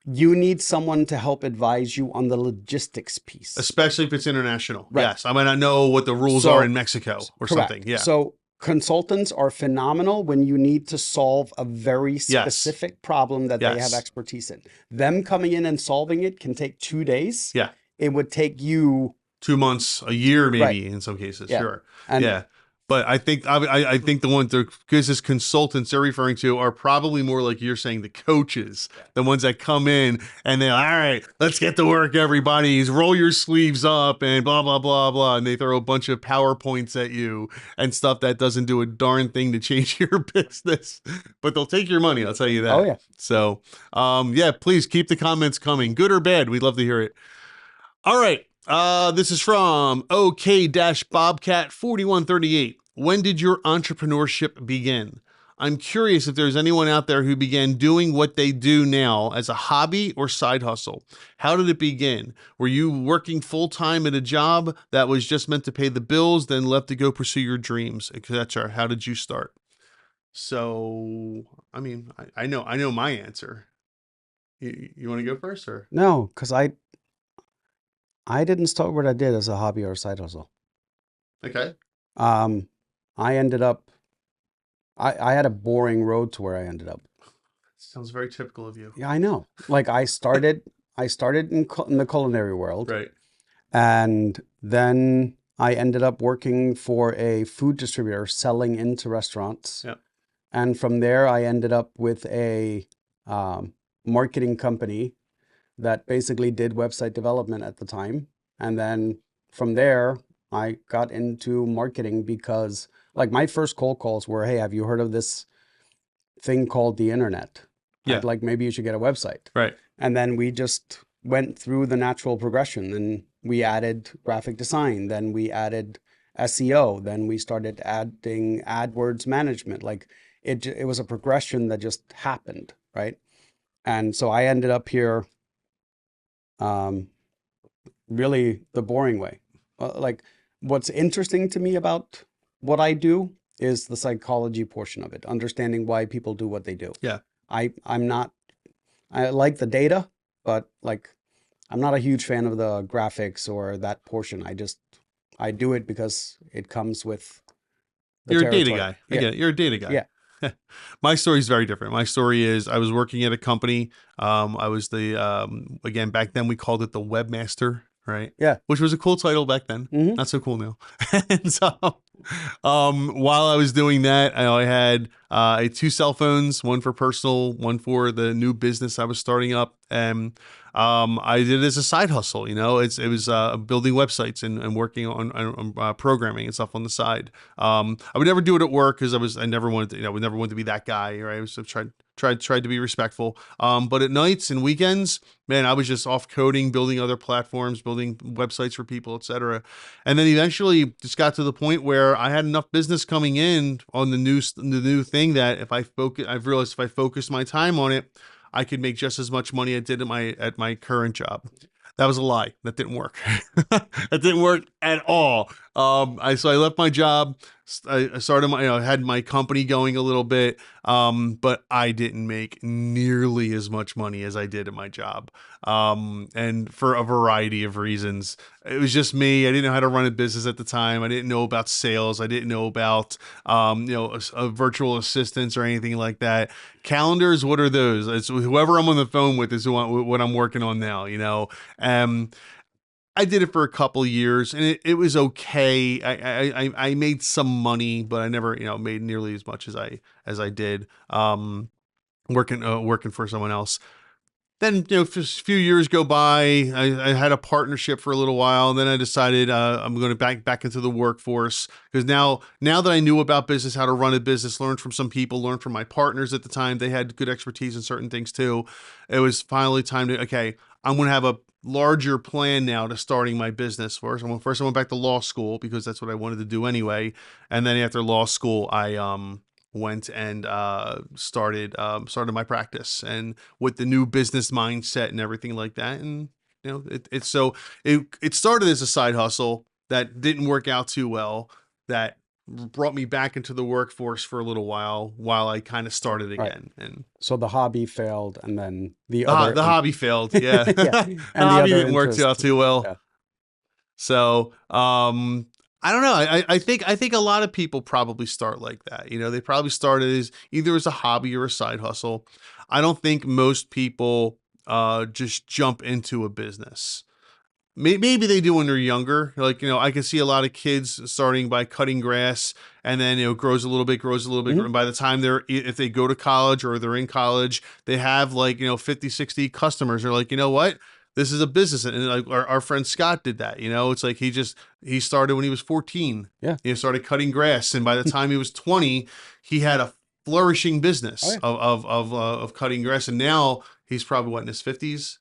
[SPEAKER 2] You need someone to help advise you on the logistics piece.
[SPEAKER 1] Especially if it's international. Right. Yes. I might not know what the rules are in Mexico or something. Yeah.
[SPEAKER 2] So consultants are phenomenal when you need to solve a very specific problem that they have expertise in. Them coming in and solving it can take 2 days. Yeah. It would take you
[SPEAKER 1] 2 months, a year, maybe in some cases. Yeah. Sure. And but I think the ones the business consultants they're referring to are probably more like you're saying, the coaches, the ones that come in and they're all right, let's get to work, everybody. Roll your sleeves up and blah, blah, blah, blah. And they throw a bunch of PowerPoints at you and stuff that doesn't do a darn thing to change your business. But they'll take your money, I'll tell you that.
[SPEAKER 2] Oh, yeah.
[SPEAKER 1] So, please keep the comments coming. Good or bad, we'd love to hear it. All right. This is from OK-Bobcat4138. When did your entrepreneurship begin? I'm curious if there's anyone out there who began doing what they do now as a hobby or side hustle. How did it begin? Were you working full-time at a job that was just meant to pay the bills, then left to go pursue your dreams, etc.? How did you start? So, I mean, I know my answer. You want to go first, or?
[SPEAKER 2] No, because I didn't start what I did as a hobby or a side hustle.
[SPEAKER 1] Okay.
[SPEAKER 2] I ended up, I had a boring road to where I ended up.
[SPEAKER 1] Sounds very typical of you.
[SPEAKER 2] Yeah, I know. Like I started in the culinary world.
[SPEAKER 1] Right.
[SPEAKER 2] And then I ended up working for a food distributor selling into restaurants.
[SPEAKER 1] Yep.
[SPEAKER 2] And from there, I ended up with a marketing company that basically did website development at the time. And then from there, I got into marketing because like my first cold calls were, hey, have you heard of this thing called the internet? Yeah. Like maybe you should get a website.
[SPEAKER 1] Right.
[SPEAKER 2] And then we just went through the natural progression. And we added graphic design. Then we added SEO. Then we started adding AdWords management. Like it was a progression that just happened. Right. And so I ended up here really the boring way. Like what's interesting to me about what I do is the psychology portion of it, understanding why people do what they do.
[SPEAKER 1] Yeah.
[SPEAKER 2] I'm not, I like the data, but like, I'm not a huge fan of the graphics or that portion. I do it because it comes with the
[SPEAKER 1] You're a data
[SPEAKER 2] territory.
[SPEAKER 1] guy. I get it. You're a data guy.
[SPEAKER 2] Yeah.
[SPEAKER 1] My story is very different. My story is I was working at a company. I was the, again, back then we called it the webmaster, right?
[SPEAKER 2] Yeah.
[SPEAKER 1] Which was a cool title back then.
[SPEAKER 2] Mm-hmm.
[SPEAKER 1] Not so cool now. And so, while I was doing that, I had I had two cell phones, one for personal, one for the new business I was starting up. And I did it as a side hustle. You know, it was building websites and working on programming and stuff on the side. I would never do it at work because I never wanted to, would never want to be that guy. Right? I was tried to be respectful. But at nights and weekends, man, I was just off coding, building other platforms, building websites for people, etc. And then eventually just got to the point where I had enough business coming in on the new thing that I've realized if I focused my time on it, I could make just as much money I did at my current job. That was a lie. That didn't work. That didn't work at all. So I left my job. I started had my company going a little bit, but I didn't make nearly as much money as I did at my job. And for a variety of reasons, it was just me. I didn't know how to run a business at the time. I didn't know about sales. I didn't know about, a virtual assistants or anything like that. Calendars, what are those? It's whoever I'm on the phone with is what I'm working on now, I did it for a couple years and it was okay. I made some money, but I never, made nearly as much as I did, working for someone else. Then, a few years go by. I had a partnership for a little while, and then I decided I'm going to back into the workforce because now that I knew about business, how to run a business, learned from some people, learned from my partners at the time. They had good expertise in certain things too. It was finally time to, okay, I'm going to have a larger plan now to starting my business. First, I went back to law school because that's what I wanted to do anyway. And then after law school, I went and started my practice and with the new business mindset and everything like that. And it started as a side hustle that didn't work out too well. That brought me back into the workforce for a little while I kind of started again. Right. And
[SPEAKER 2] so the hobby failed, and then the
[SPEAKER 1] hobby failed. Yeah,
[SPEAKER 2] yeah.
[SPEAKER 1] And the hobby didn't work out too well. Yeah. So I don't know. I think a lot of people probably start like that. They probably started as either as a hobby or a side hustle. I don't think most people just jump into a business. Maybe they do when they're younger. Like, I can see a lot of kids starting by cutting grass and then, grows a little bit. Mm-hmm. And by the time if they go to college or they're in college, they have like, 50, 60 customers. They're like, you know what? This is a business. And like our friend Scott did that, it's like he started when he was 14.
[SPEAKER 2] Yeah.
[SPEAKER 1] He started cutting grass. And by the time he was 20, he had a flourishing business of cutting grass. And now he's probably in his 50s,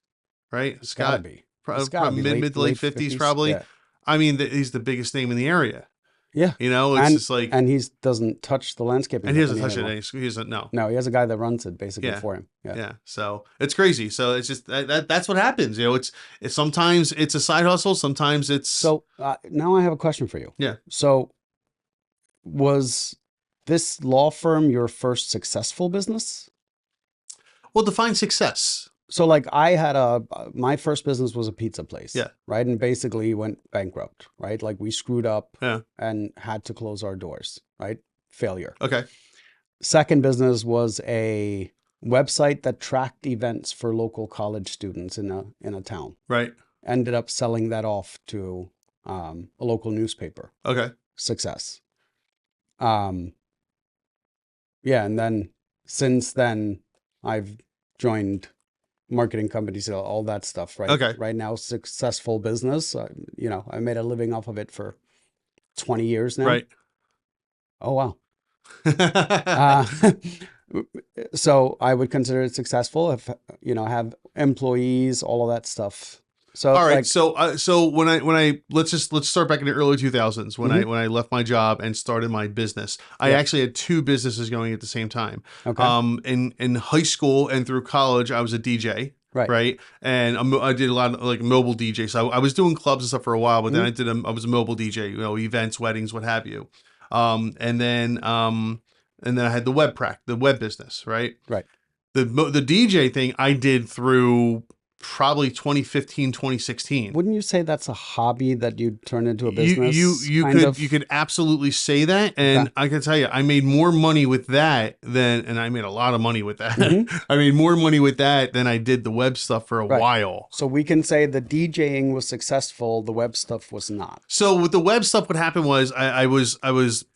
[SPEAKER 1] right?
[SPEAKER 2] It's
[SPEAKER 1] Scott?
[SPEAKER 2] gotta be.
[SPEAKER 1] Probably mid to late 50s, probably. Yeah. I mean, he's the biggest name in the area.
[SPEAKER 2] Yeah.
[SPEAKER 1] It's just like.
[SPEAKER 2] And he doesn't touch the landscaping.
[SPEAKER 1] And he doesn't touch it. He doesn't, no.
[SPEAKER 2] No, he has a guy that runs it basically for him. Yeah.
[SPEAKER 1] Yeah. So it's crazy. So it's just that's what happens. It's sometimes it's a side hustle. Sometimes it's.
[SPEAKER 2] So now I have a question for you.
[SPEAKER 1] Yeah.
[SPEAKER 2] So was this law firm your first successful business?
[SPEAKER 1] Well, define success.
[SPEAKER 2] So like I had my first business was a pizza place.
[SPEAKER 1] Yeah.
[SPEAKER 2] Right. And basically went bankrupt, right? Like we screwed up and had to close our doors, right? Failure.
[SPEAKER 1] Okay.
[SPEAKER 2] Second business was a website that tracked events for local college students in a town.
[SPEAKER 1] Right.
[SPEAKER 2] Ended up selling that off to a local newspaper.
[SPEAKER 1] Okay.
[SPEAKER 2] Success. Yeah. And then since then I've joined marketing companies, all that stuff, right?
[SPEAKER 1] Okay.
[SPEAKER 2] Right now, successful business. I made a living off of it for 20 years now.
[SPEAKER 1] Right.
[SPEAKER 2] Oh, wow. So I would consider it successful if, have employees, all of that stuff. So
[SPEAKER 1] all right. So when I let's start back in the early 2000s when
[SPEAKER 2] Mm-hmm.
[SPEAKER 1] when I left my job and started my business. I actually had two businesses going at the same time.
[SPEAKER 2] Okay.
[SPEAKER 1] In high school and through college, I was a DJ. Right. And I did a lot of like mobile DJ. So I was doing clubs and stuff for a while, but then I was a mobile DJ, events, weddings, what have you. And then I had the web business, right?
[SPEAKER 2] Right.
[SPEAKER 1] The DJ thing I did through probably 2015, 2016.
[SPEAKER 2] Wouldn't you say that's a hobby that you turn into a business?
[SPEAKER 1] You could absolutely say that. And I can tell you, I made more money with that and I made a lot of money with that. Mm-hmm. I made more money with that than I did the web stuff for a while.
[SPEAKER 2] So we can say the DJing was successful. The web stuff was not.
[SPEAKER 1] So with the web stuff, what happened was I was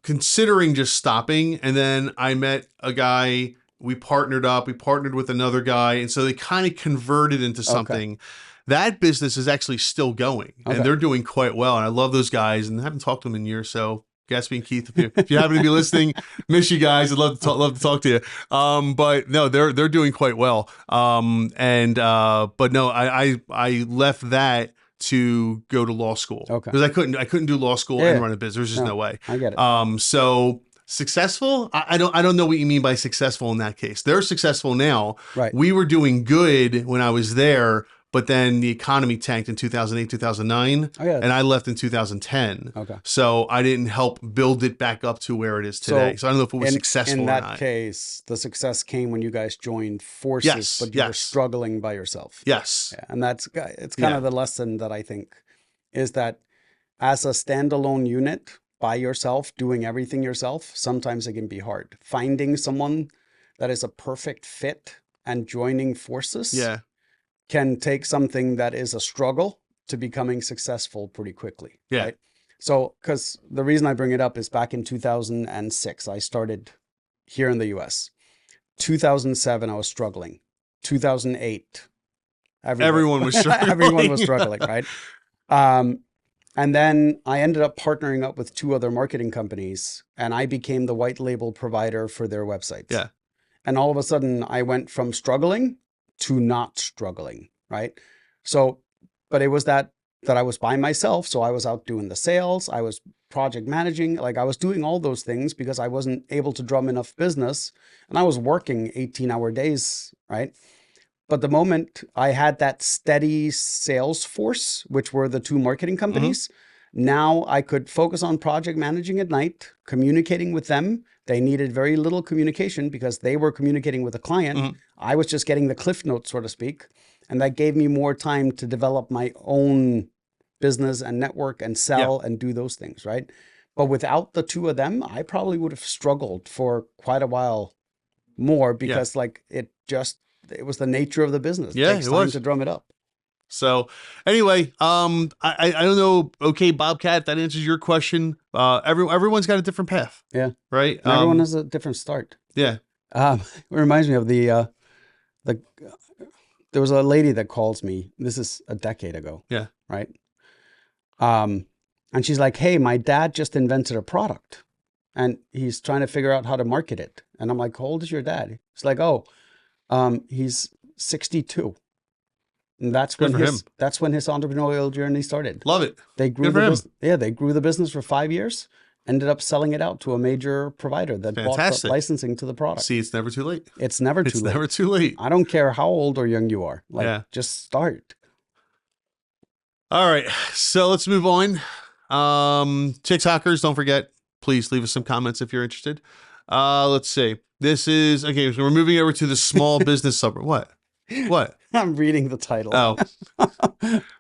[SPEAKER 1] considering just stopping. And then I met a guy. We partnered up. We partnered with another guy, and so they kind of converted into something. Okay. That business is actually still going, and they're doing quite well. And I love those guys, and I haven't talked to them in years. So, Gatsby and Keith, if you happen to be listening, miss you guys. I'd love to talk to you. But no, they're doing quite well. But no, I left that to go to law school because I couldn't do law school and run a business. There's just no way.
[SPEAKER 2] I get it.
[SPEAKER 1] So. Successful? I don't know what you mean by successful in that case. They're successful now.
[SPEAKER 2] Right.
[SPEAKER 1] We were doing good when I was there, but then the economy tanked in 2008, 2009, and I left in 2010. Okay. So I didn't help build it back up to where it is today. So I don't know if it was successful or not.
[SPEAKER 2] In that case, the success came when you guys joined forces, but you were struggling by yourself.
[SPEAKER 1] Yes.
[SPEAKER 2] Yeah, and it's kind of the lesson that I think is that as a standalone unit, by yourself, doing everything yourself, sometimes it can be hard. Finding someone that is a perfect fit and joining forces can take something that is a struggle to becoming successful pretty quickly.
[SPEAKER 1] Yeah.
[SPEAKER 2] Right? So, because the reason I bring it up is back in 2006, I started here in the US. 2007, I was struggling. 2008, everyone was struggling. Everyone was struggling, right? And then I ended up partnering up with 2 other marketing companies, and I became the white label provider for their websites.
[SPEAKER 1] Yeah.
[SPEAKER 2] And all of a sudden I went from struggling to not struggling, right? So, but it was that I was by myself. So I was out doing the sales, I was project managing, like I was doing all those things because I wasn't able to drum enough business, and I was working 18-hour days, right? But the moment I had that steady sales force, which were the 2 marketing companies, now I could focus on project managing at night, communicating with them. They needed very little communication because they were communicating with a client. I was just getting the cliff notes, so to speak. And that gave me more time to develop my own business and network and sell and do those things, right? But without the 2 of them, I probably would have struggled for quite a while more because it was the nature of the business.
[SPEAKER 1] Yeah,
[SPEAKER 2] it takes time to drum it up.
[SPEAKER 1] So anyway, I don't know. Okay, Bobcat, that answers your question. Everyone's got a different path.
[SPEAKER 2] Yeah.
[SPEAKER 1] Right.
[SPEAKER 2] And everyone has a different start.
[SPEAKER 1] Yeah.
[SPEAKER 2] It reminds me of there was a lady that calls me. This is a decade ago.
[SPEAKER 1] Yeah.
[SPEAKER 2] Right. And she's like, "Hey, my dad just invented a product and he's trying to figure out how to market it." And I'm like, "How old is your dad?" It's like, "Oh, he's 62." And that's when his entrepreneurial journey started.
[SPEAKER 1] Love it.
[SPEAKER 2] They grew they grew the business for 5 years, ended up selling it out to a major provider that bought the licensing to the product.
[SPEAKER 1] See, it's never too late.
[SPEAKER 2] It's never too late.
[SPEAKER 1] It's never too late.
[SPEAKER 2] I don't care how old or young you are. Just start.
[SPEAKER 1] All right. So let's move on. TikTokers, don't forget, please leave us some comments if you're interested. Let's see. This is, okay, so we're moving over to the small business sub. What?
[SPEAKER 2] I'm reading the title.
[SPEAKER 1] Oh.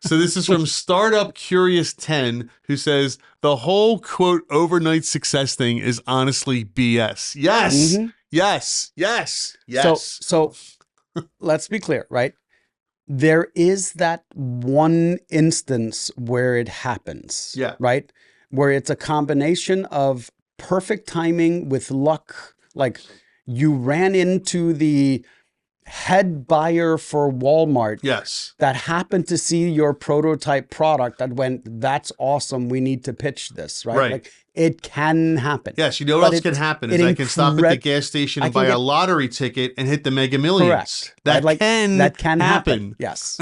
[SPEAKER 1] So this is from Startup Curious 10, who says, the whole, quote, overnight success thing is honestly BS. Yes. Mm-hmm. Yes. Yes. Yes.
[SPEAKER 2] So let's be clear, right? There is that one instance where it happens.
[SPEAKER 1] Yeah.
[SPEAKER 2] Right? Where it's a combination of perfect timing with luck. Like you ran into the head buyer for Walmart.
[SPEAKER 1] Yes.
[SPEAKER 2] That happened to see your prototype product that went, "That's awesome. We need to pitch this," right? Like it can happen.
[SPEAKER 1] Yes. You know what else can happen is I can stop at the gas station and buy a lottery ticket and hit the Mega Millions.
[SPEAKER 2] Correct.
[SPEAKER 1] That can happen.
[SPEAKER 2] Yes.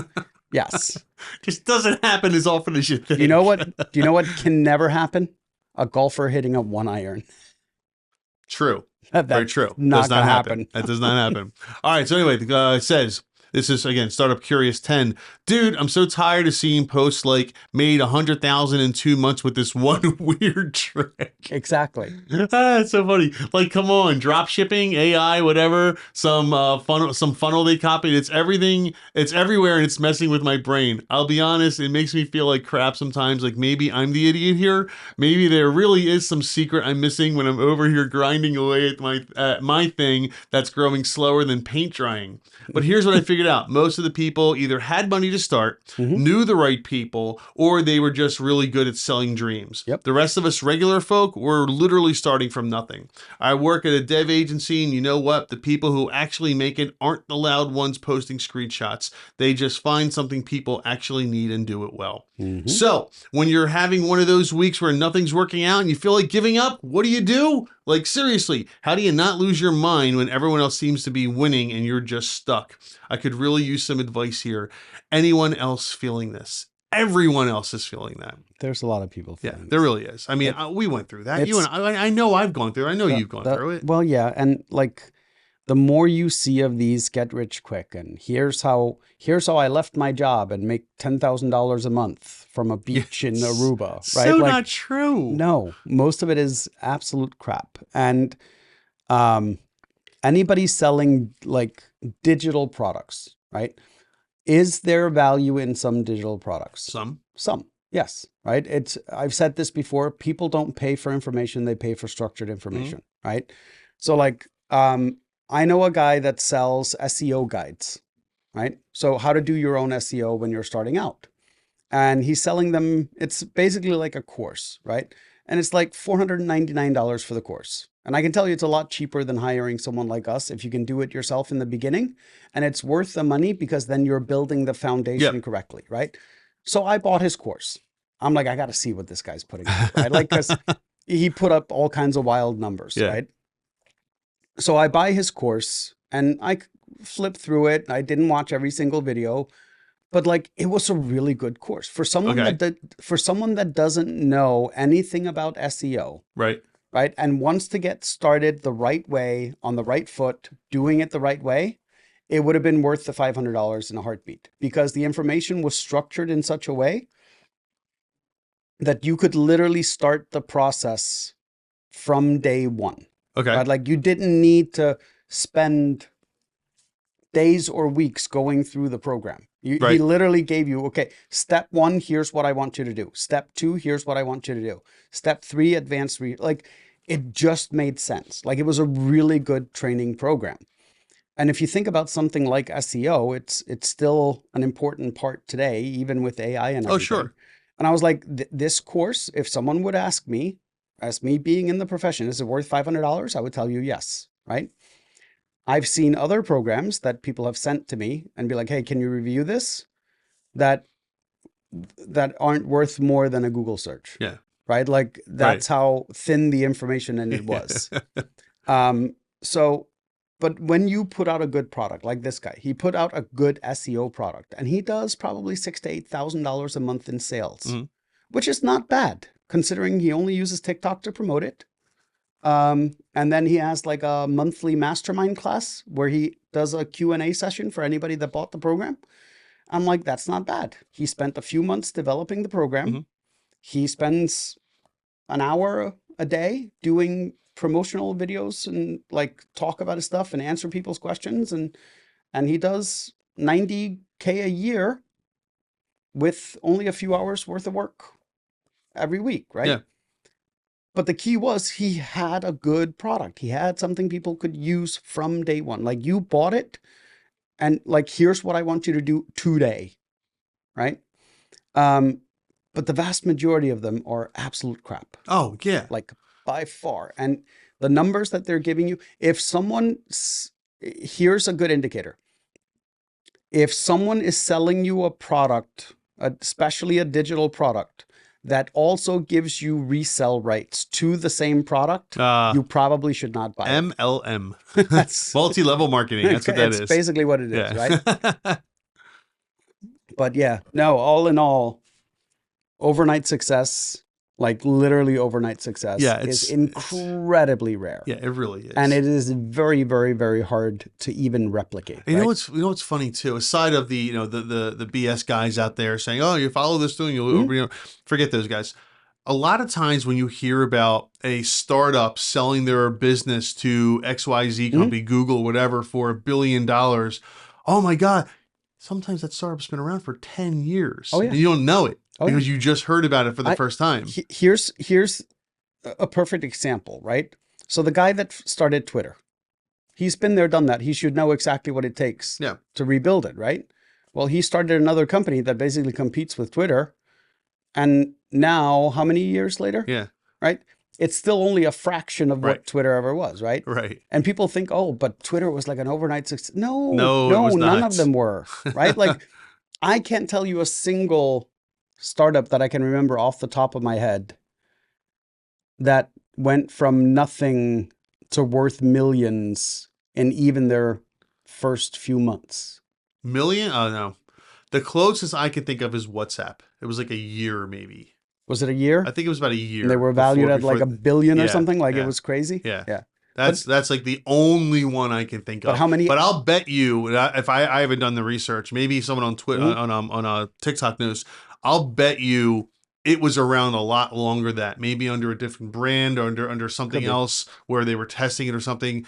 [SPEAKER 2] Yes.
[SPEAKER 1] Just doesn't happen as often as you think.
[SPEAKER 2] You know what? Do you know what can never happen? A golfer hitting a 1-iron.
[SPEAKER 1] True. Very true.
[SPEAKER 2] Does not happen.
[SPEAKER 1] That does not happen. All right. So anyway, it says, This is, again, Startup Curious 10. Dude, I'm so tired of seeing posts like made 100,000 in 2 months with this one weird trick.
[SPEAKER 2] Exactly.
[SPEAKER 1] It's so funny. Like, come on, drop shipping, AI, whatever, some funnel they copied. It's everything. It's everywhere, and it's messing with my brain. I'll be honest, it makes me feel like crap sometimes. Like, maybe I'm the idiot here. Maybe there really is some secret I'm missing when I'm over here grinding away at my thing that's growing slower than paint drying. But here's what I figured out. Most of the people either had money to start, knew the right people, or they were just really good at selling dreams.
[SPEAKER 2] Yep.
[SPEAKER 1] The rest of us regular folk were literally starting from nothing. I work at a dev agency, and you know what? The people who actually make it aren't the loud ones posting screenshots. They just find something people actually need and do it well. So when you're having one of those weeks where nothing's working out and you feel like giving up, what do? Like, seriously, how do you not lose your mind when everyone else seems to be winning and you're just stuck? I could really use some advice here. Anyone else feeling this? Everyone else is feeling that.
[SPEAKER 2] There's a lot of people feeling this.
[SPEAKER 1] There really is. I mean, we went through that. You and I know I've gone through it. I know you've gone through it.
[SPEAKER 2] Well, yeah. And like, the more you see of these get rich quick, and here's how I left my job and make $10,000 a month from a beach in Aruba, right?
[SPEAKER 1] So like, not true.
[SPEAKER 2] No, most of it is absolute crap. And anybody selling like digital products, right? Is there value in some digital products? Some, yes, right? I've said this before. People don't pay for information; they pay for structured information, right? So like, I know a guy that sells SEO guides, right? So how to do your own SEO when you're starting out. And he's selling them, it's basically like a course, right? And it's like $499 for the course. And I can tell you it's a lot cheaper than hiring someone like us if you can do it yourself in the beginning. And it's worth the money because then you're building the foundation correctly, right? So I bought his course. I'm like, I got to see what this guy's putting up, right? Like, because he put up all kinds of wild numbers, right? So I buy his course and I flip through it. I didn't watch every single video, but like, it was a really good course for someone that doesn't know anything about SEO, right? And wants to get started the right way, on the right foot, doing it the right way. It would have been worth the $500 in a heartbeat, because the information was structured in such a way that you could literally start the process from day one. Right? Like, you didn't need to spend days or weeks going through the program. He literally gave you, okay, step 1, here's what I want you to do. Step 2, here's what I want you to do. Step 3, advanced like, it just made sense. Like, it was a really good training program. And if you think about something like SEO, it's still an important part today, even with AI and everything. Oh, sure. And I was like, this course, if someone would ask me, as me being in the profession, is it worth $500? I would tell you yes, right? I've seen other programs that people have sent to me and be like, hey, can you review this? That aren't worth more than a Google search. Yeah. Right? Like, that's how thin the information in it was. But when you put out a good product, like this guy, he put out a good SEO product, and he does probably $6,000 to $8,000 a month in sales, which is not bad, considering he only uses TikTok to promote it. And then he has like a monthly mastermind class where he does a Q&A session for anybody that bought the program. I'm like, that's not bad. He spent a few months developing the program. He spends an hour a day doing promotional videos and like talk about his stuff and answer people's questions. And he does $90K a year with only a few hours worth of work every week, right? Yeah. But the key was he had a good product. He had something people could use from day one. Like, you bought it and like, here's what I want you to do today, right? But the vast majority of them are absolute crap. Oh, yeah. Like, by far. And the numbers that they're giving you, here's a good indicator. If someone is selling you a product, especially a digital product, that also gives you resell rights to the same product, you probably should not buy it.
[SPEAKER 1] MLM. That's multi-level marketing. That's what that is.
[SPEAKER 2] It's basically what it is, right? But yeah, no, all in all, overnight success, like literally overnight success,
[SPEAKER 1] Yeah,
[SPEAKER 2] is incredibly rare.
[SPEAKER 1] Yeah, it really is.
[SPEAKER 2] And it is very, very, very hard to even replicate.
[SPEAKER 1] And you know what's funny too? Aside of the the BS guys out there saying, "Oh, you follow this thing, you'll forget those guys." A lot of times when you hear about a startup selling their business to XYZ company, Google, whatever, for $1 billion, oh my God, sometimes that startup's been around for 10 years.
[SPEAKER 2] Oh, yeah.
[SPEAKER 1] And you don't know it because
[SPEAKER 2] yeah.
[SPEAKER 1] you just heard about it for the first time.
[SPEAKER 2] Here's a perfect example, right? So the guy that started Twitter, he's been there, done that. He should know exactly what it takes to rebuild it, right? Well, he started another company that basically competes with Twitter. And now, how many years later?
[SPEAKER 1] Yeah.
[SPEAKER 2] Right? It's still only a fraction of what Twitter ever was, right?
[SPEAKER 1] Right.
[SPEAKER 2] And people think, oh, but Twitter was like an overnight success. No,
[SPEAKER 1] it was
[SPEAKER 2] none
[SPEAKER 1] not.
[SPEAKER 2] of them were, right? Like, I can't tell you a single startup that I can remember off the top of my head that went from nothing to worth millions in even their first few months.
[SPEAKER 1] Million? Oh, no. The closest I can think of is WhatsApp. It was like a year, maybe.
[SPEAKER 2] Was it a year?
[SPEAKER 1] I think it was about a year.
[SPEAKER 2] And they were valued at like $1 billion or something. Like it was crazy.
[SPEAKER 1] Yeah.
[SPEAKER 2] Yeah.
[SPEAKER 1] That's like the only one I can think of.
[SPEAKER 2] But how many?
[SPEAKER 1] But I'll bet you, if I haven't done the research, maybe someone on Twitter on TikTok knows. I'll bet you it was around a lot longer than that. Maybe under a different brand or under something else where they were testing it or something.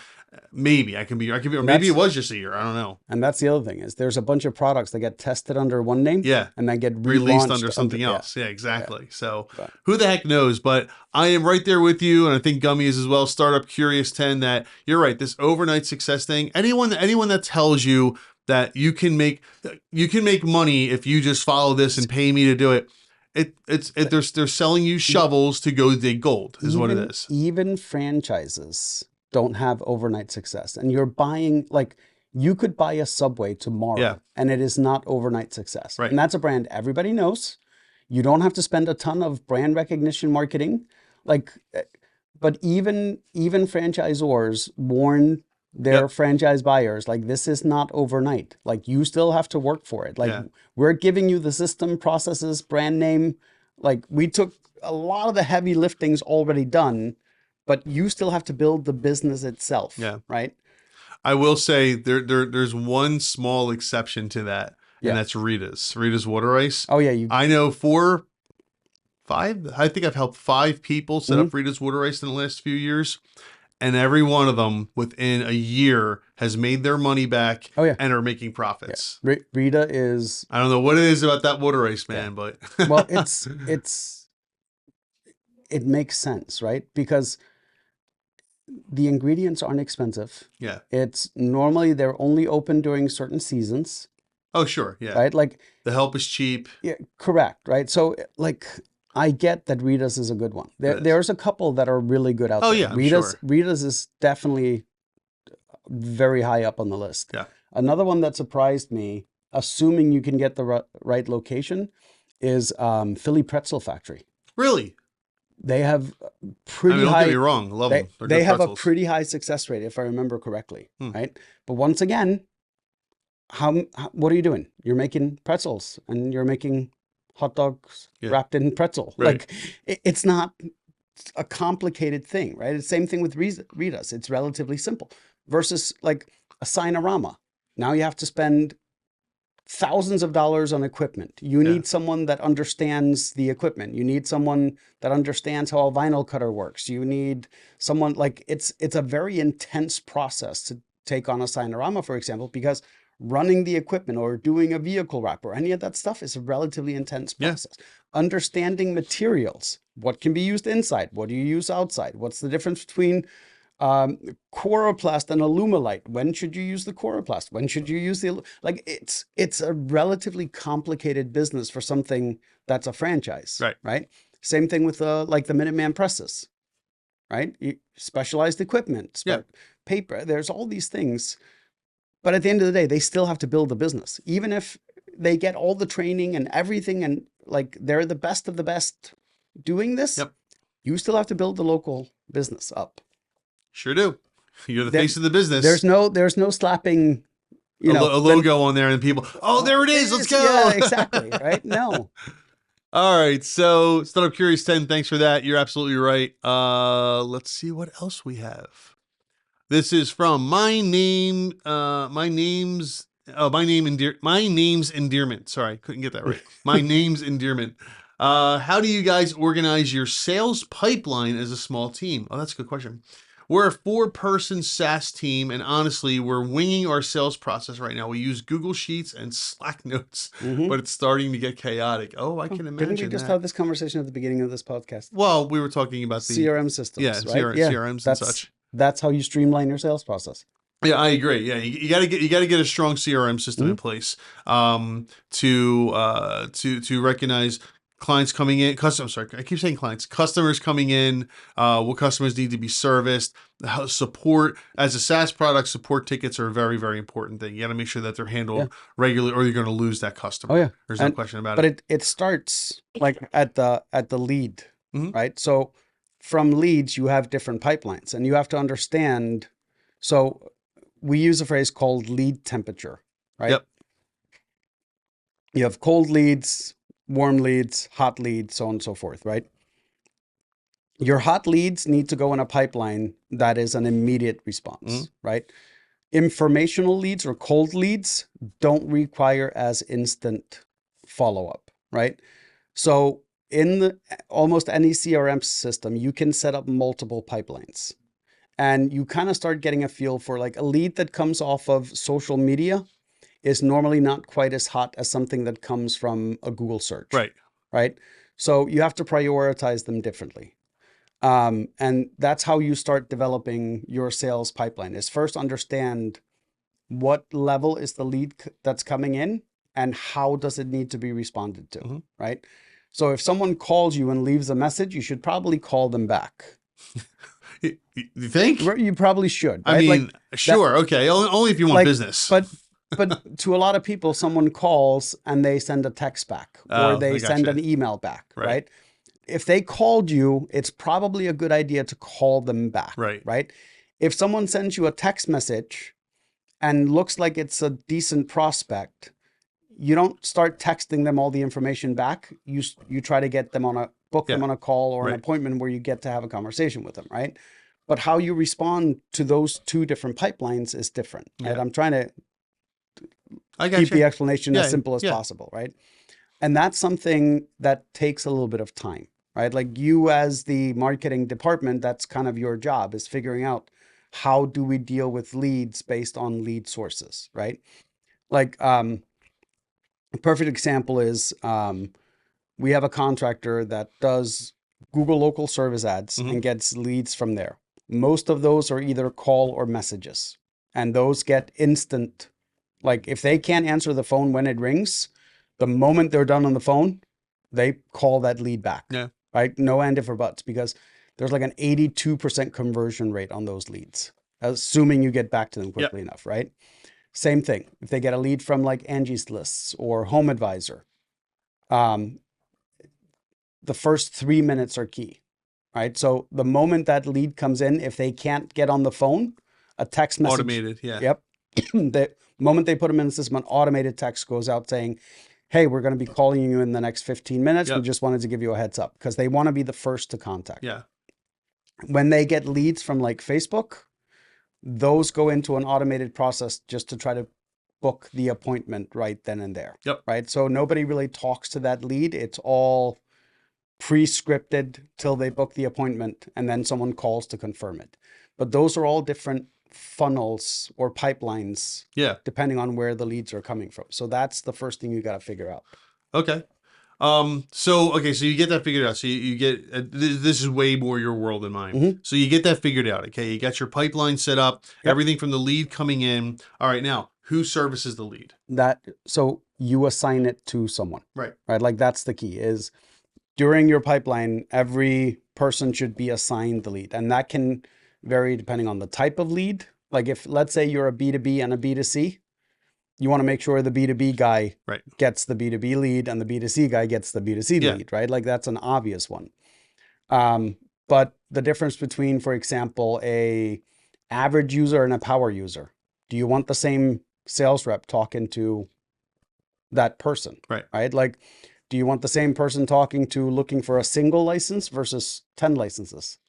[SPEAKER 1] Maybe I can be, or maybe it was just a year. I don't know.
[SPEAKER 2] And that's the other thing is there's a bunch of products that get tested under one name, and then get
[SPEAKER 1] released under something else. Yeah, exactly. Yeah. So who the heck knows? But I am right there with you, and I think Gummi is as well. Startup Curious 10. That you're right. This overnight success thing. Anyone that tells you that you can make money if you just follow this and pay me to do it. They're selling you shovels to go dig gold. Is what it is.
[SPEAKER 2] Even franchises don't have overnight success, and you're buying, like, you could buy a Subway tomorrow and it is not overnight success. Right. And that's a brand everybody knows. You don't have to spend a ton of brand recognition marketing. Like, but even franchisors warn their franchise buyers, like, this is not overnight. Like, you still have to work for it. Like, we're giving you the system, processes, brand name. Like, we took a lot of the heavy lifting's already done, but you still have to build the business itself. Yeah. Right.
[SPEAKER 1] I will say there's one small exception to that, and that's Rita's Water Ice.
[SPEAKER 2] Oh yeah.
[SPEAKER 1] I know 4, 5. I think I've helped 5 people set up Rita's Water Ice in the last few years. And every one of them within a year has made their money back and are making profits.
[SPEAKER 2] Yeah. Rita is...
[SPEAKER 1] I don't know what it is about that water ice, man, but...
[SPEAKER 2] Well, it makes sense, right? Because the ingredients aren't expensive.
[SPEAKER 1] Yeah.
[SPEAKER 2] It's normally they're only open during certain seasons.
[SPEAKER 1] Oh, sure. Yeah.
[SPEAKER 2] Right? Like...
[SPEAKER 1] The help is cheap.
[SPEAKER 2] Yeah, correct. Right? So, like... I get that Rita's is a good one. There's a couple that are really good out there.
[SPEAKER 1] Oh yeah,
[SPEAKER 2] Rita's is definitely very high up on the list.
[SPEAKER 1] Yeah.
[SPEAKER 2] Another one that surprised me, assuming you can get the right location, is Philly Pretzel Factory.
[SPEAKER 1] Really?
[SPEAKER 2] They have pretty high.
[SPEAKER 1] Don't get me wrong, love them.
[SPEAKER 2] They have a pretty high success rate, if I remember correctly. Right. But once again, what are you doing? You're making pretzels and you're making hot dogs wrapped in pretzel. Right. Like, it's not a complicated thing, right? It's the same thing with Rita's. It's relatively simple versus like a Signorama. Now you have to spend thousands of dollars on equipment. You need someone that understands the equipment. You need someone that understands how a vinyl cutter works. You need someone, like, it's a very intense process to take on a Signorama, for example, because running the equipment or doing a vehicle wrap or any of that stuff is a relatively intense process. Understanding materials, what can be used inside, what do you use outside, what's the difference between coroplast and alumilite, when should you use the coroplast, when should you use the, like, it's a relatively complicated business for something that's a franchise. Right. Same thing with like the Minuteman presses, right? Specialized equipment, paper, there's all these things. But at the end of the day, they still have to build the business. Even if they get all the training and everything and, like, they're the best of the best doing this, you still have to build the local business up.
[SPEAKER 1] Sure do. You're the face of the business.
[SPEAKER 2] There's no slapping,
[SPEAKER 1] a logo on there and people, oh, there it is, let's go.
[SPEAKER 2] Yeah, exactly, right? No.
[SPEAKER 1] All right. So Startup Curious 10, thanks for that. You're absolutely right. Let's see what else we have. This is from my name's endearment. Sorry, couldn't get that right. My name's endearment. How do you guys organize your sales pipeline as a small team? Oh, that's a good question. We're a 4-person SaaS team, and honestly, we're winging our sales process right now. We use Google Sheets and Slack notes, but it's starting to get chaotic. Oh, I can imagine
[SPEAKER 2] Didn't we just
[SPEAKER 1] that.
[SPEAKER 2] have this conversation at the beginning of this podcast?
[SPEAKER 1] Well, we were talking about the
[SPEAKER 2] CRM systems, right?
[SPEAKER 1] CRMs and such.
[SPEAKER 2] That's how you streamline your sales process.
[SPEAKER 1] Yeah, I agree. Yeah, you got to get a strong CRM system in place to recognize clients coming in. Sorry, I keep saying clients. Customers coming in. What customers need to be serviced. How support as a SaaS product, support tickets are a very, very important thing. You got to make sure that they're handled regularly, or you're going to lose that customer.
[SPEAKER 2] Oh yeah,
[SPEAKER 1] there's no question about
[SPEAKER 2] it.
[SPEAKER 1] But
[SPEAKER 2] it starts like at the lead,
[SPEAKER 1] Mhm.
[SPEAKER 2] right? So from leads, you have different pipelines, and you have to understand. So we use a phrase called lead temperature, right?
[SPEAKER 1] Yep.
[SPEAKER 2] You have cold leads, warm leads, hot leads, so on and so forth, right? Your hot leads need to go in a pipeline that is an immediate response, right? Informational leads or cold leads don't require as instant follow-up, right? So in almost any CRM system, you can set up multiple pipelines. And you kind of start getting a feel for like a lead that comes off of social media is normally not quite as hot as something that comes from a Google search. Right. So you have to prioritize them differently. And that's how you start developing your sales pipeline is first understand what level is the lead that's coming in and how does it need to be responded to, right? So if someone calls you and leaves a message, you should probably call them back.
[SPEAKER 1] You think?
[SPEAKER 2] You probably should. Right?
[SPEAKER 1] I mean, sure, okay, only if you want business.
[SPEAKER 2] But to a lot of people, someone calls and they send a text back or they send an email back, right? If they called you, it's probably a good idea to call them back, right? If someone sends you a text message and looks like it's a decent prospect, you don't start texting them all the information back. You try to get them book them on a call or an appointment where you get to have a conversation with them, right? But how you respond to those two different pipelines is different, right? I'm trying to keep the explanation as simple as possible, right? And that's something that takes a little bit of time, right? Like you as the marketing department, that's kind of your job is figuring out how do we deal with leads based on lead sources, right? Like a perfect example is we have a contractor that does Google local service ads and gets leads from there. Most of those are either call or messages, and those get instant. Like if they can't answer the phone when it rings, the moment they're done on the phone, they call that lead back. Right? No and if or buts, because there's like an 82% conversion rate on those leads, assuming you get back to them quickly enough, right? Same thing. If they get a lead from like Angie's Lists or Home Advisor, the first 3 minutes are key, right? So the moment that lead comes in, if they can't get on the phone, a text message.
[SPEAKER 1] Automated,
[SPEAKER 2] Yep. The moment they put them in the system, an automated text goes out saying, hey, we're going to be calling you in the next 15 minutes. We just wanted to give you a heads up because they want to be the first to contact. When they get leads from like Facebook, those go into an automated process just to try to book the appointment right then and there. Right. So nobody really talks to that lead. It's all pre-scripted till they book the appointment and then someone calls to confirm it. But those are all different funnels or pipelines depending on where the leads are coming from. So that's the first thing you got to figure out.
[SPEAKER 1] So you get that figured out. So you get this is way more your world than mine. So you get that figured out. Okay, you got your pipeline set up, everything from the lead coming in. All right, now who services the lead?
[SPEAKER 2] So you assign it to someone.
[SPEAKER 1] Right.
[SPEAKER 2] Like that's the key is during your pipeline, every person should be assigned the lead, and that can vary depending on the type of lead. Like if let's say you're a B2B and a B2C, you want to make sure the B2B guy gets the B2B lead and the B2C guy gets the B2C lead, right? Like that's an obvious one. But the difference between, for example, a average user and a power user, do you want the same sales rep talking to that person? Right? Like, Do you want the same person talking to looking for a single license versus 10 licenses,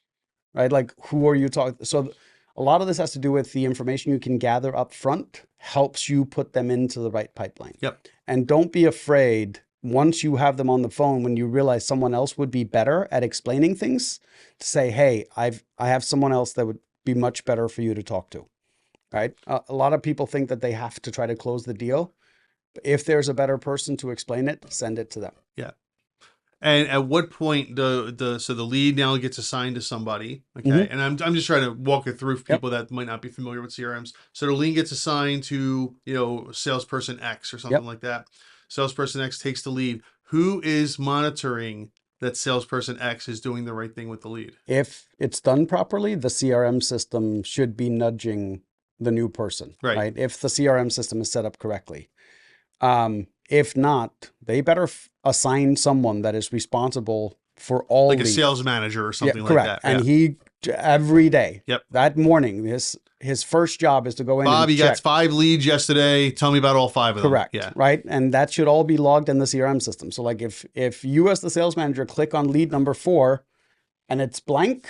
[SPEAKER 2] right? Like, who are you talking? So a lot of this has to do with the information you can gather up front helps you put them into the right pipeline.
[SPEAKER 1] Yep.
[SPEAKER 2] And don't be afraid once you have them on the phone, when you realize someone else would be better at explaining things, to say, hey, I have someone else that would be much better for you to talk to, right? A lot of people think that they have to try to close the deal. If there's a better person to explain it, send it to them.
[SPEAKER 1] Yeah. And at what point so the lead now gets assigned to somebody, okay? And I'm just trying to walk it through for people that might not be familiar with CRMs. So the lead gets assigned to, salesperson X or something like that. Salesperson X takes the lead. Who is monitoring that salesperson X is doing the right thing with the lead?
[SPEAKER 2] If it's done properly, the CRM system should be nudging the new person, right? If the CRM system is set up correctly. If not, they better assign someone that is responsible for all
[SPEAKER 1] like a sales manager or something like that.
[SPEAKER 2] And he every day,
[SPEAKER 1] Yep.
[SPEAKER 2] that morning, his first job is to go in.
[SPEAKER 1] Bob,
[SPEAKER 2] and
[SPEAKER 1] you got 5 leads yesterday. Tell me about all 5 of them.
[SPEAKER 2] Correct.
[SPEAKER 1] Yeah.
[SPEAKER 2] Right. And that should all be logged in the CRM system. So like if you as the sales manager click on lead number 4 and it's blank,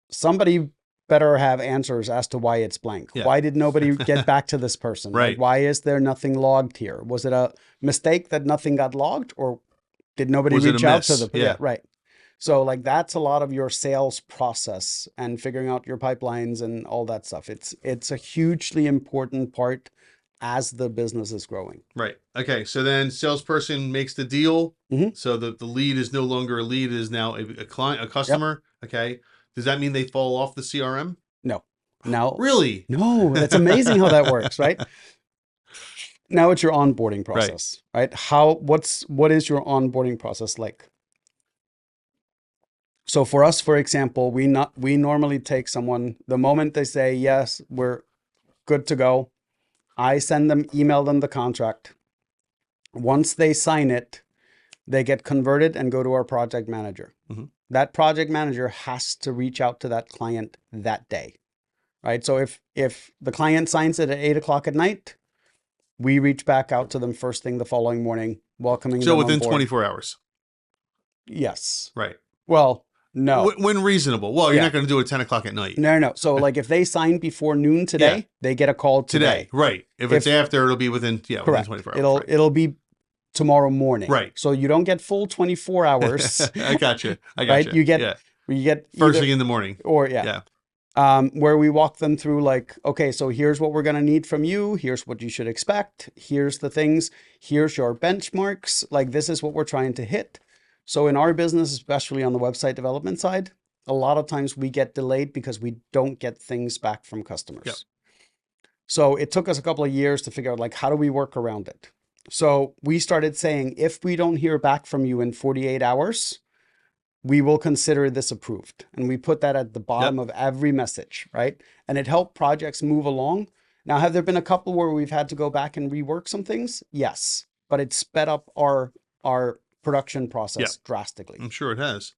[SPEAKER 2] somebody better have answers as to why it's blank. Yeah. Why did nobody get back to this person?
[SPEAKER 1] Right.
[SPEAKER 2] Like, why is there nothing logged here? Was it a mistake that nothing got logged, or did nobody reach out to the?
[SPEAKER 1] Yeah.
[SPEAKER 2] Right. So like that's a lot of your sales process and figuring out your pipelines and all that stuff. It's a hugely important part as the business is growing.
[SPEAKER 1] Right. Okay. So then salesperson makes the deal. So the lead is no longer a lead, it is now a client, a customer. Yep. Okay. Does that mean they fall off the CRM?
[SPEAKER 2] No. Now,
[SPEAKER 1] really?
[SPEAKER 2] No, that's amazing how that works, right? Now it's your onboarding process, right? What is your onboarding process like? So for us, for example, we normally take someone the moment they say, yes, we're good to go. I email them the contract. Once they sign it, they get converted and go to our project manager. That project manager has to reach out to that client that day, right? So if the client signs it at 8:00 at night, we reach back out to them first thing the following morning, welcoming them on board.
[SPEAKER 1] So within 24 hours?
[SPEAKER 2] Yes.
[SPEAKER 1] Right.
[SPEAKER 2] Well, no.
[SPEAKER 1] When reasonable. Well, you're not going to do it 10:00 at night.
[SPEAKER 2] No. So like if they sign before noon today, they get a call today.
[SPEAKER 1] Right. If it's after, it'll be within 24 hours.
[SPEAKER 2] It'll be tomorrow morning.
[SPEAKER 1] Right.
[SPEAKER 2] So you don't get full 24 hours.
[SPEAKER 1] I got you.
[SPEAKER 2] Right. You get
[SPEAKER 1] first thing in the morning.
[SPEAKER 2] Or where we walk them through like, okay, so here's what we're going to need from you. Here's what you should expect. Here's the things. Here's your benchmarks. Like this is what we're trying to hit. So in our business, especially on the website development side, a lot of times we get delayed because we don't get things back from customers. Yep. So it took us a couple of years to figure out like, how do we work around it? So we started saying, if we don't hear back from you in 48 hours, we will consider this approved. And we put that at the bottom of every message, right? And it helped projects move along. Now, have there been a couple where we've had to go back and rework some things? Yes, but it sped up our production process drastically.
[SPEAKER 1] I'm sure it has.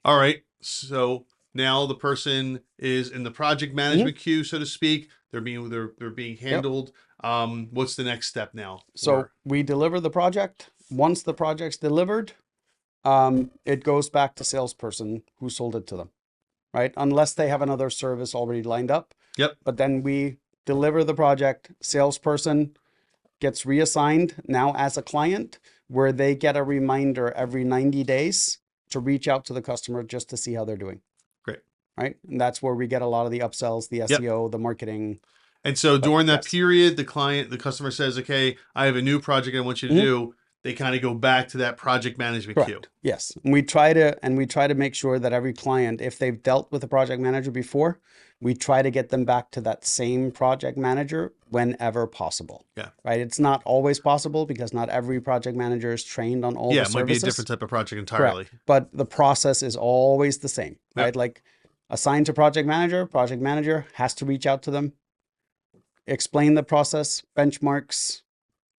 [SPEAKER 1] All right. So now the person is in the project management queue, so to speak. They're being handled. What's the next step now?
[SPEAKER 2] So we deliver the project. Once the project's delivered, it goes back to salesperson who sold it to them, right? Unless they have another service already lined up.
[SPEAKER 1] Yep.
[SPEAKER 2] But then we deliver the project. Salesperson gets reassigned now as a client, where they get a reminder every 90 days to reach out to the customer just to see how they're doing.
[SPEAKER 1] Great.
[SPEAKER 2] Right. And that's where we get a lot of the upsells, the SEO, the marketing.
[SPEAKER 1] And so during that period, the customer says, okay, I have a new project I want you to do. They kind of go back to that project management queue.
[SPEAKER 2] Yes. And we try to make sure that every client, if they've dealt with a project manager before, we try to get them back to that same project manager whenever possible. Yeah. Right. It's not always possible because not every project manager is trained on all the services.
[SPEAKER 1] Yeah, it might be a different type of project entirely.
[SPEAKER 2] Correct. But the process is always the same, right? Like assigned to project manager has to reach out to them, explain the process, benchmarks,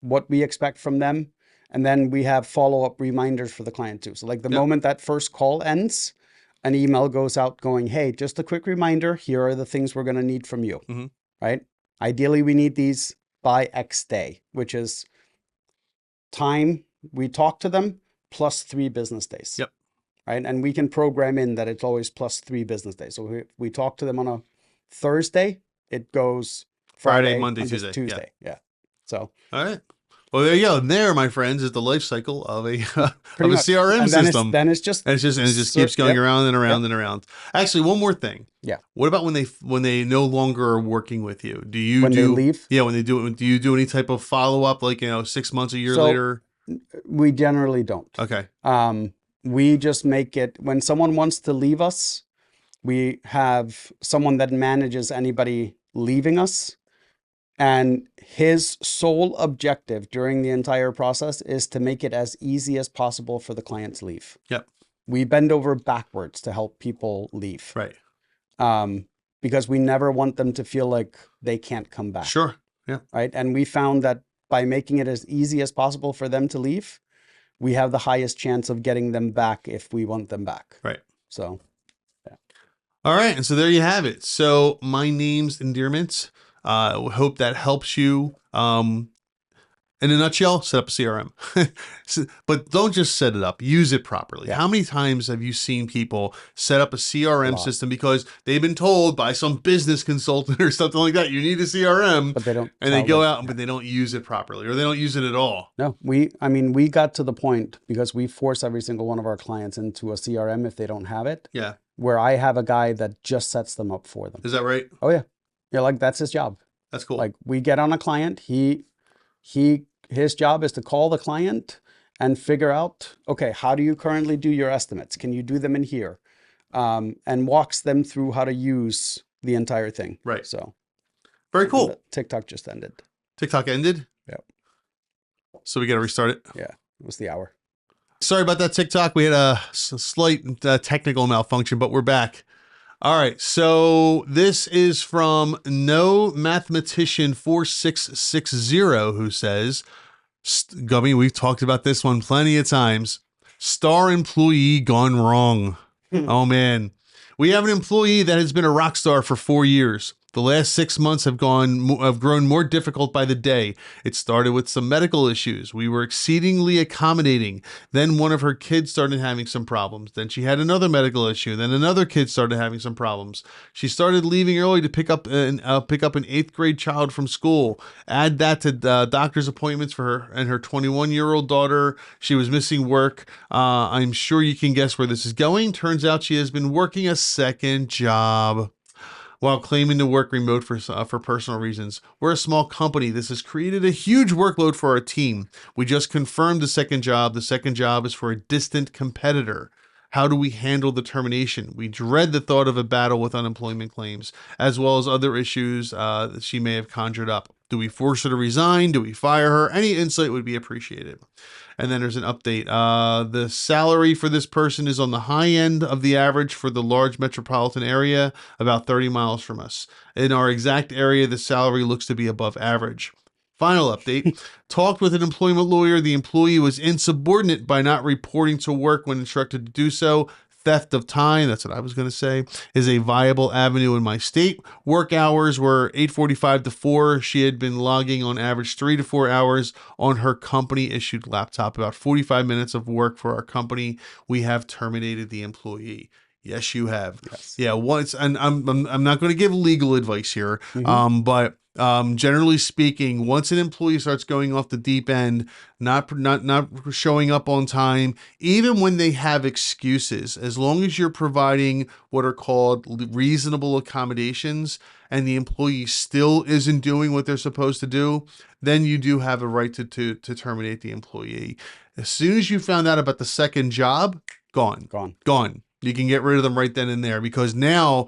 [SPEAKER 2] what we expect from them. And then we have follow-up reminders for the client too. So like the moment that first call ends, an email goes out going, hey, just a quick reminder, here are the things we're going to need from you, right? Ideally, we need these by X day, which is time, We talk to them plus 3 business days.
[SPEAKER 1] Yep.
[SPEAKER 2] Right. And we can program in that it's always plus 3 business days. So we talk to them on a Thursday, it goes Friday,
[SPEAKER 1] Monday,
[SPEAKER 2] Tuesday.
[SPEAKER 1] Tuesday.
[SPEAKER 2] Yeah. So.
[SPEAKER 1] All right. Well, there you go. And there, my friends, is the life cycle of a
[SPEAKER 2] Pretty
[SPEAKER 1] of a
[SPEAKER 2] much.
[SPEAKER 1] CRM
[SPEAKER 2] And
[SPEAKER 1] system.
[SPEAKER 2] Then it's just
[SPEAKER 1] And it just keeps going around and around and around. Actually, one more thing.
[SPEAKER 2] Yeah.
[SPEAKER 1] What about when they no longer are working with you? Do you
[SPEAKER 2] when they leave?
[SPEAKER 1] Yeah, when they do it, do you do any type of follow up, like 6 months, a year later?
[SPEAKER 2] We generally don't.
[SPEAKER 1] Okay.
[SPEAKER 2] We just make it when someone wants to leave us, we have someone that manages anybody leaving us. And his sole objective during the entire process is to make it as easy as possible for the client to leave.
[SPEAKER 1] Yep.
[SPEAKER 2] We bend over backwards to help people leave.
[SPEAKER 1] Right.
[SPEAKER 2] Because we never want them to feel like they can't come back.
[SPEAKER 1] Sure. Yeah.
[SPEAKER 2] Right. And we found that by making it as easy as possible for them to leave, we have the highest chance of getting them back if we want them back.
[SPEAKER 1] Right.
[SPEAKER 2] So, yeah.
[SPEAKER 1] All right. And so there you have it. So my name's Endearments. Hope that helps you. In a nutshell, set up a CRM. But don't just set it up. Use it properly.
[SPEAKER 2] Yeah.
[SPEAKER 1] How many times have you seen people set up a CRM system because they've been told by some business consultant or something like that, you need a CRM,
[SPEAKER 2] but they don't,
[SPEAKER 1] and they go out, but they don't use it properly, or they don't use it at all?
[SPEAKER 2] No, we got to the point, because we force every single one of our clients into a CRM if they don't have it.
[SPEAKER 1] Yeah.
[SPEAKER 2] Where I have a guy that just sets them up for them.
[SPEAKER 1] Is that right?
[SPEAKER 2] Oh yeah. Yeah, like that's his job.
[SPEAKER 1] That's cool.
[SPEAKER 2] Like we get on a client, his job is to call the client and figure out, okay, how do you currently do your estimates? Can you do them in here? And walks them through how to use the entire thing.
[SPEAKER 1] Right.
[SPEAKER 2] So
[SPEAKER 1] very cool.
[SPEAKER 2] TikTok just ended.
[SPEAKER 1] TikTok ended?
[SPEAKER 2] Yep.
[SPEAKER 1] So we got to restart it?
[SPEAKER 2] Yeah, it was the hour. Sorry
[SPEAKER 1] about that, TikTok. We had a slight technical malfunction, but we're back. All right, so this is from No Mathematician 4660, who says, Gummi, we've talked about this one plenty of times. Star employee gone wrong. Oh man, we have an employee that has been a rock star for 4 years. The last 6 months have grown more difficult by the day. It started with some medical issues. We were exceedingly accommodating. Then one of her kids started having some problems. Then she had another medical issue. Then another kid started having some problems. She started leaving early to pick up an 8th grade child from school. Add that to doctor's appointments for her and her 21-year-old daughter. She was missing work. I'm sure you can guess where this is going. Turns out she has been working a second job while claiming to work remote for personal reasons. We're a small company. This has created a huge workload for our team. We just confirmed the second job. The second job is for a distant competitor. How do we handle the termination? We dread the thought of a battle with unemployment claims, as well as other issues that she may have conjured up. Do we force her to resign? Do we fire her? Any insight would be appreciated. And then there's an update. The salary for this person is on the high end of the average for the large metropolitan area, about 30 miles from us. In our exact area, the salary looks to be above average. Final update. Talked with an employment lawyer. The employee was insubordinate by not reporting to work when instructed to do so. Theft of time, that's what I was going to say, is a viable avenue in my state. Work hours were 8:45 to 4. She had been logging on average 3 to 4 hours on her company-issued laptop. About 45 minutes of work for our company. We have terminated the employee. Yes, you have. Yes. Yeah, once, and I'm not going to give legal advice here, but generally speaking, once an employee starts going off the deep end, not showing up on time, even when they have excuses, as long as you're providing what are called reasonable accommodations and the employee still isn't doing what they're supposed to do, then you do have a right to terminate the employee. As soon as you found out about the second job, gone. You can get rid of them right then and there, because now,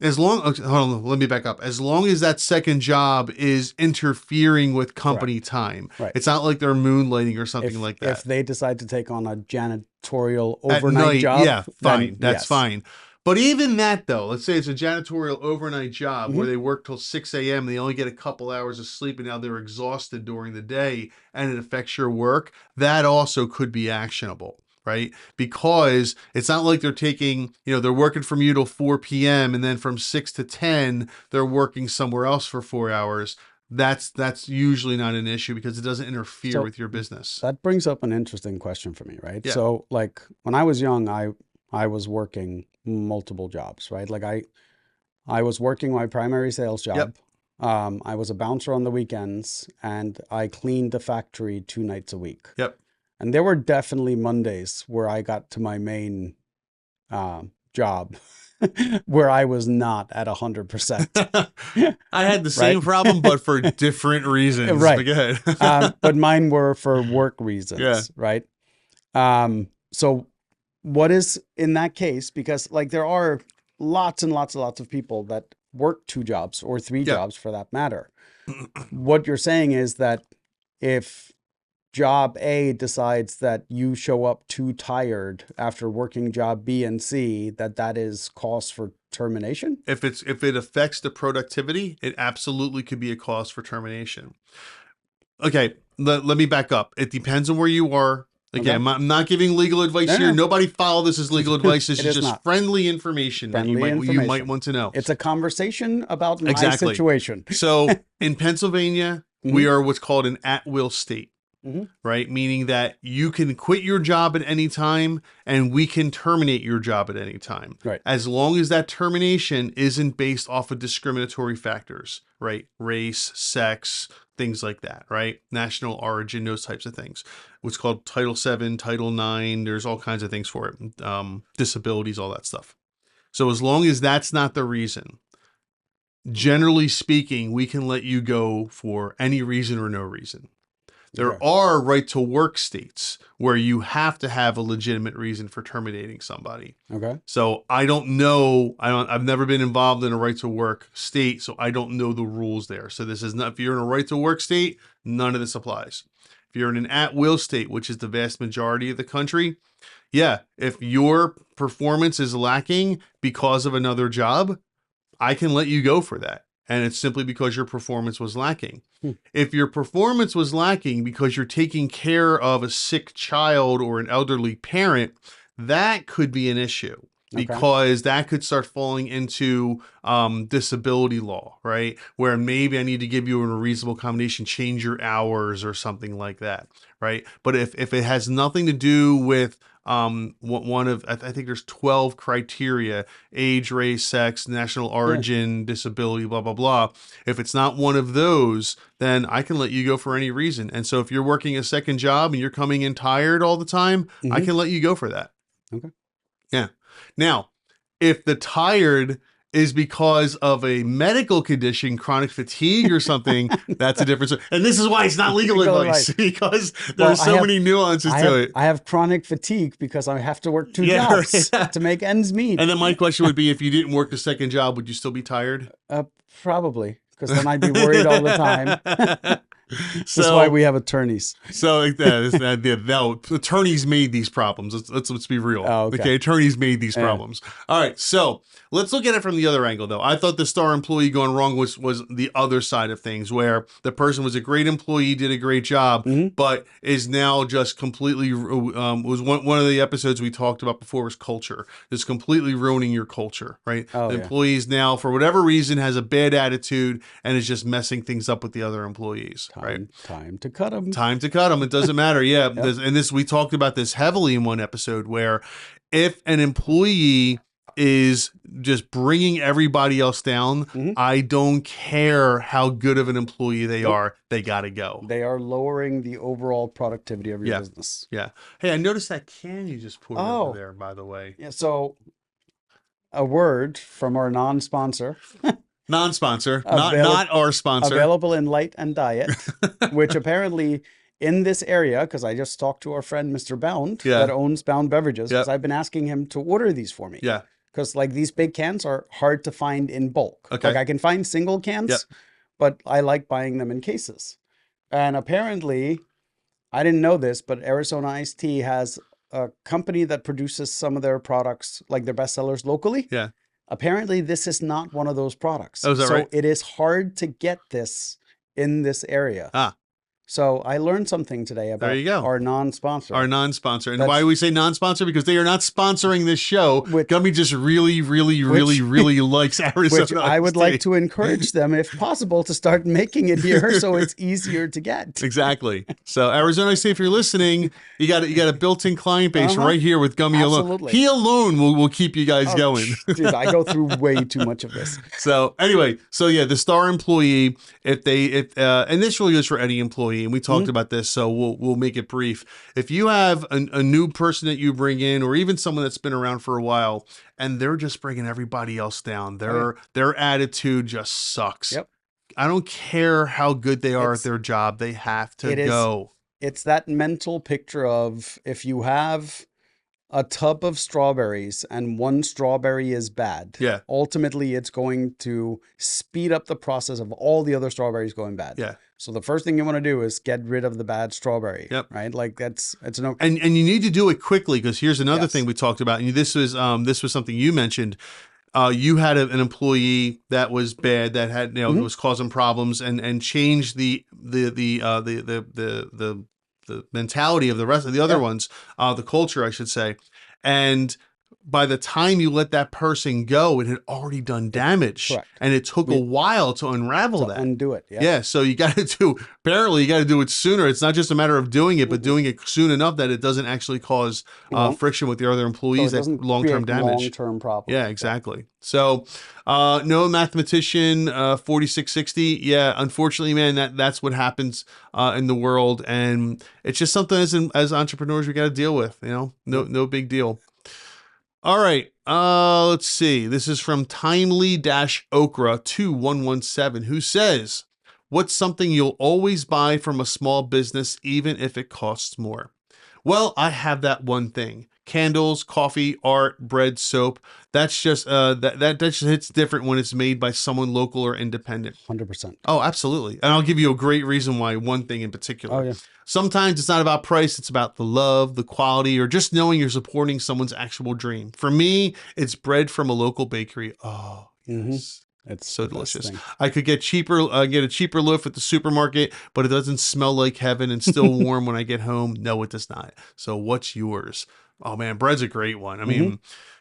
[SPEAKER 1] hold on, let me back up. As long as that second job is interfering with company time, it's not like they're moonlighting or something like that.
[SPEAKER 2] If they decide to take on a janitorial overnight job,
[SPEAKER 1] yeah, fine, that's fine. But even that, though, let's say it's a janitorial overnight job where they work till 6 a.m. They only get a couple hours of sleep, and now they're exhausted during the day, and it affects your work. That also could be actionable. Right? Because it's not like they're taking, they're working from you till 4 p.m. and then from 6 to 10, they're working somewhere else for 4 hours. that's usually not an issue because it doesn't interfere with your business.
[SPEAKER 2] That brings up an interesting question for me, right?
[SPEAKER 1] Yeah.
[SPEAKER 2] So like when I was young, I was working multiple jobs, right? Like I was working my primary sales job.
[SPEAKER 1] Yep.
[SPEAKER 2] I was a bouncer on the weekends, and I cleaned the factory 2 nights a week.
[SPEAKER 1] Yep.
[SPEAKER 2] And there were definitely Mondays where I got to my main job where I was not at 100%.
[SPEAKER 1] I had the same problem, but for different reasons.
[SPEAKER 2] Right.
[SPEAKER 1] But go ahead.
[SPEAKER 2] But mine were for work reasons,
[SPEAKER 1] Yeah.
[SPEAKER 2] right? So what is in that case, because like there are lots and lots and lots of people that work 2 jobs or 3 jobs for that matter. What you're saying is that if job A decides that you show up too tired after working job B and C, that is cause for termination?
[SPEAKER 1] If it affects the productivity, it absolutely could be a cause for termination. Okay, let me back up. It depends on where you are. Again, I'm not giving legal advice here. Nobody follow this as legal advice. This is just
[SPEAKER 2] not.
[SPEAKER 1] friendly information that you might want to know.
[SPEAKER 2] It's a conversation about my situation.
[SPEAKER 1] So in Pennsylvania, we are what's called an at-will state. Right? Meaning that you can quit your job at any time and we can terminate your job at any time.
[SPEAKER 2] Right.
[SPEAKER 1] As long as that termination isn't based off of discriminatory factors, right? Race, sex, things like that, right? National origin, those types of things. What's called Title VII, Title IX, there's all kinds of things for it. Disabilities, all that stuff. So as long as that's not the reason, generally speaking, we can let you go for any reason or no reason. There are right to work states where you have to have a legitimate reason for terminating somebody.
[SPEAKER 2] Okay.
[SPEAKER 1] So I don't know. I've never been involved in a right to work state, so I don't know the rules there. So this is not, if you're in a right to work state, none of this applies. If you're in an at-will state, which is the vast majority of the country, yeah, if your performance is lacking because of another job, I can let you go for that. And it's simply because your performance was lacking. If your performance was lacking because you're taking care of a sick child or an elderly parent, that could be an issue because that could start falling into disability law, right? Where maybe I need to give you a reasonable accommodation, change your hours or something like that, right? But if it has nothing to do with one of, I think there's 12 criteria: age, race, sex, national origin, disability, blah, blah, blah. If it's not one of those, then I can let you go for any reason. And so if you're working a second job and you're coming in tired all the time, I can let you go for that.
[SPEAKER 2] Okay.
[SPEAKER 1] Yeah. Now, if the tired is because of a medical condition, chronic fatigue or something, that's a difference. And this is why it's not legal advice, because there's so many nuances to it.
[SPEAKER 2] I have chronic fatigue because I have to work 2 jobs to make ends meet.
[SPEAKER 1] And then my question would be, if you didn't work the second job, would you still be tired?
[SPEAKER 2] Probably, because then I'd be worried all the time. That's why we have attorneys.
[SPEAKER 1] So attorneys made these problems. Let's be real. Okay, attorneys made these problems. All right, so let's look at it from the other angle, though. I thought the star employee gone wrong was the other side of things, where the person was a great employee, did a great job, but is now just completely was one of the episodes we talked about before was culture. It's completely ruining your culture, right? The employees now, for whatever reason, has a bad attitude and is just messing things up with the other employees. Right.
[SPEAKER 2] Time to cut them.
[SPEAKER 1] Time to cut them. It doesn't matter. Yeah. And we talked about this heavily in one episode, where if an employee is just bringing everybody else down, I don't care how good of an employee they are. They got to go.
[SPEAKER 2] They are lowering the overall productivity of your business.
[SPEAKER 1] Yeah. Hey, I noticed that can you just poured over there, by the way.
[SPEAKER 2] Yeah. So a word from our non-sponsor.
[SPEAKER 1] Non-sponsor, not our sponsor.
[SPEAKER 2] Available in Light and Diet, which apparently in this area, because I just talked to our friend Mr. Bound that owns Bound Beverages, because I've been asking him to order these for me. Yeah. Because like these big cans are hard to find in bulk. Okay. Like I can find single cans, but I like buying them in cases. And apparently, I didn't know this, but Arizona Iced Tea has a company that produces some of their products, like their bestsellers locally. Yeah. Apparently, this is not one of those products.
[SPEAKER 1] Oh, is that right?
[SPEAKER 2] So it is hard to get this in this area. So I learned something today
[SPEAKER 1] There
[SPEAKER 2] about
[SPEAKER 1] you go.
[SPEAKER 2] our non-sponsor.
[SPEAKER 1] Our non-sponsor. And why do we say non-sponsor? Because they are not sponsoring this show. Gummi just really likes Arizona
[SPEAKER 2] Which I would
[SPEAKER 1] iced
[SPEAKER 2] like
[SPEAKER 1] tea.
[SPEAKER 2] to encourage them, if possible, to start making it here so it's easier to get.
[SPEAKER 1] Exactly. So Arizona iced tea, if you're listening, you got a built-in client base right here with Gummi alone.
[SPEAKER 2] Absolutely.
[SPEAKER 1] He alone will keep you guys going.
[SPEAKER 2] Dude, I go through way too much of this.
[SPEAKER 1] So anyway, yeah, the star employee, and this really goes for any employee, and we talked about this, so we'll make it brief. If you have a new person that you bring in, or even someone that's been around for a while, and they're just bringing everybody else down, their attitude just sucks.
[SPEAKER 2] Yep.
[SPEAKER 1] I don't care how good they are at their job, they have to go.
[SPEAKER 2] It's that mental picture of, if you have a tub of strawberries and one strawberry is bad, ultimately it's going to speed up the process of all the other strawberries going bad.
[SPEAKER 1] Yeah.
[SPEAKER 2] So the first thing you want to do is get rid of the bad strawberry. Yep. Right? Like it's no.
[SPEAKER 1] And you need to do it quickly, because here's another thing we talked about, and this was something you mentioned. You had an employee that was bad, that had was causing problems, and changed the mentality of the rest of the other ones, the culture, I should say. And by the time you let that person go, it had already done damage.
[SPEAKER 2] Correct.
[SPEAKER 1] And it took a while to unravel that.
[SPEAKER 2] Undo it.
[SPEAKER 1] Yeah. So you got to do it sooner. It's not just a matter of doing it, but doing it soon enough that it doesn't actually cause friction with the other employees, that long-term damage.
[SPEAKER 2] Long-term problem.
[SPEAKER 1] Yeah, exactly. So, no mathematician, 4660. Yeah, unfortunately, man, that's what happens in the world, and it's just something as entrepreneurs we got to deal with. No big deal. All right. Let's see. This is from Timely-Okra2117, who says, "What's something you'll always buy from a small business, even if it costs more?" Well, I have that one thing: candles, coffee, art, bread, soap. That's just that just hits different when it's made by someone local or independent.
[SPEAKER 2] 100%.
[SPEAKER 1] Oh, absolutely. And I'll give you a great reason why, one thing in particular.
[SPEAKER 2] Oh, yeah.
[SPEAKER 1] Sometimes it's not about price, it's about the love, the quality, or just knowing you're supporting someone's actual dream. For me, it's bread from a local bakery. Oh, yes. It's so delicious. I could get a cheaper loaf at the supermarket, but it doesn't smell like heaven and still warm when I get home. No, it does not. So what's yours? Oh man, bread's a great one. I mean,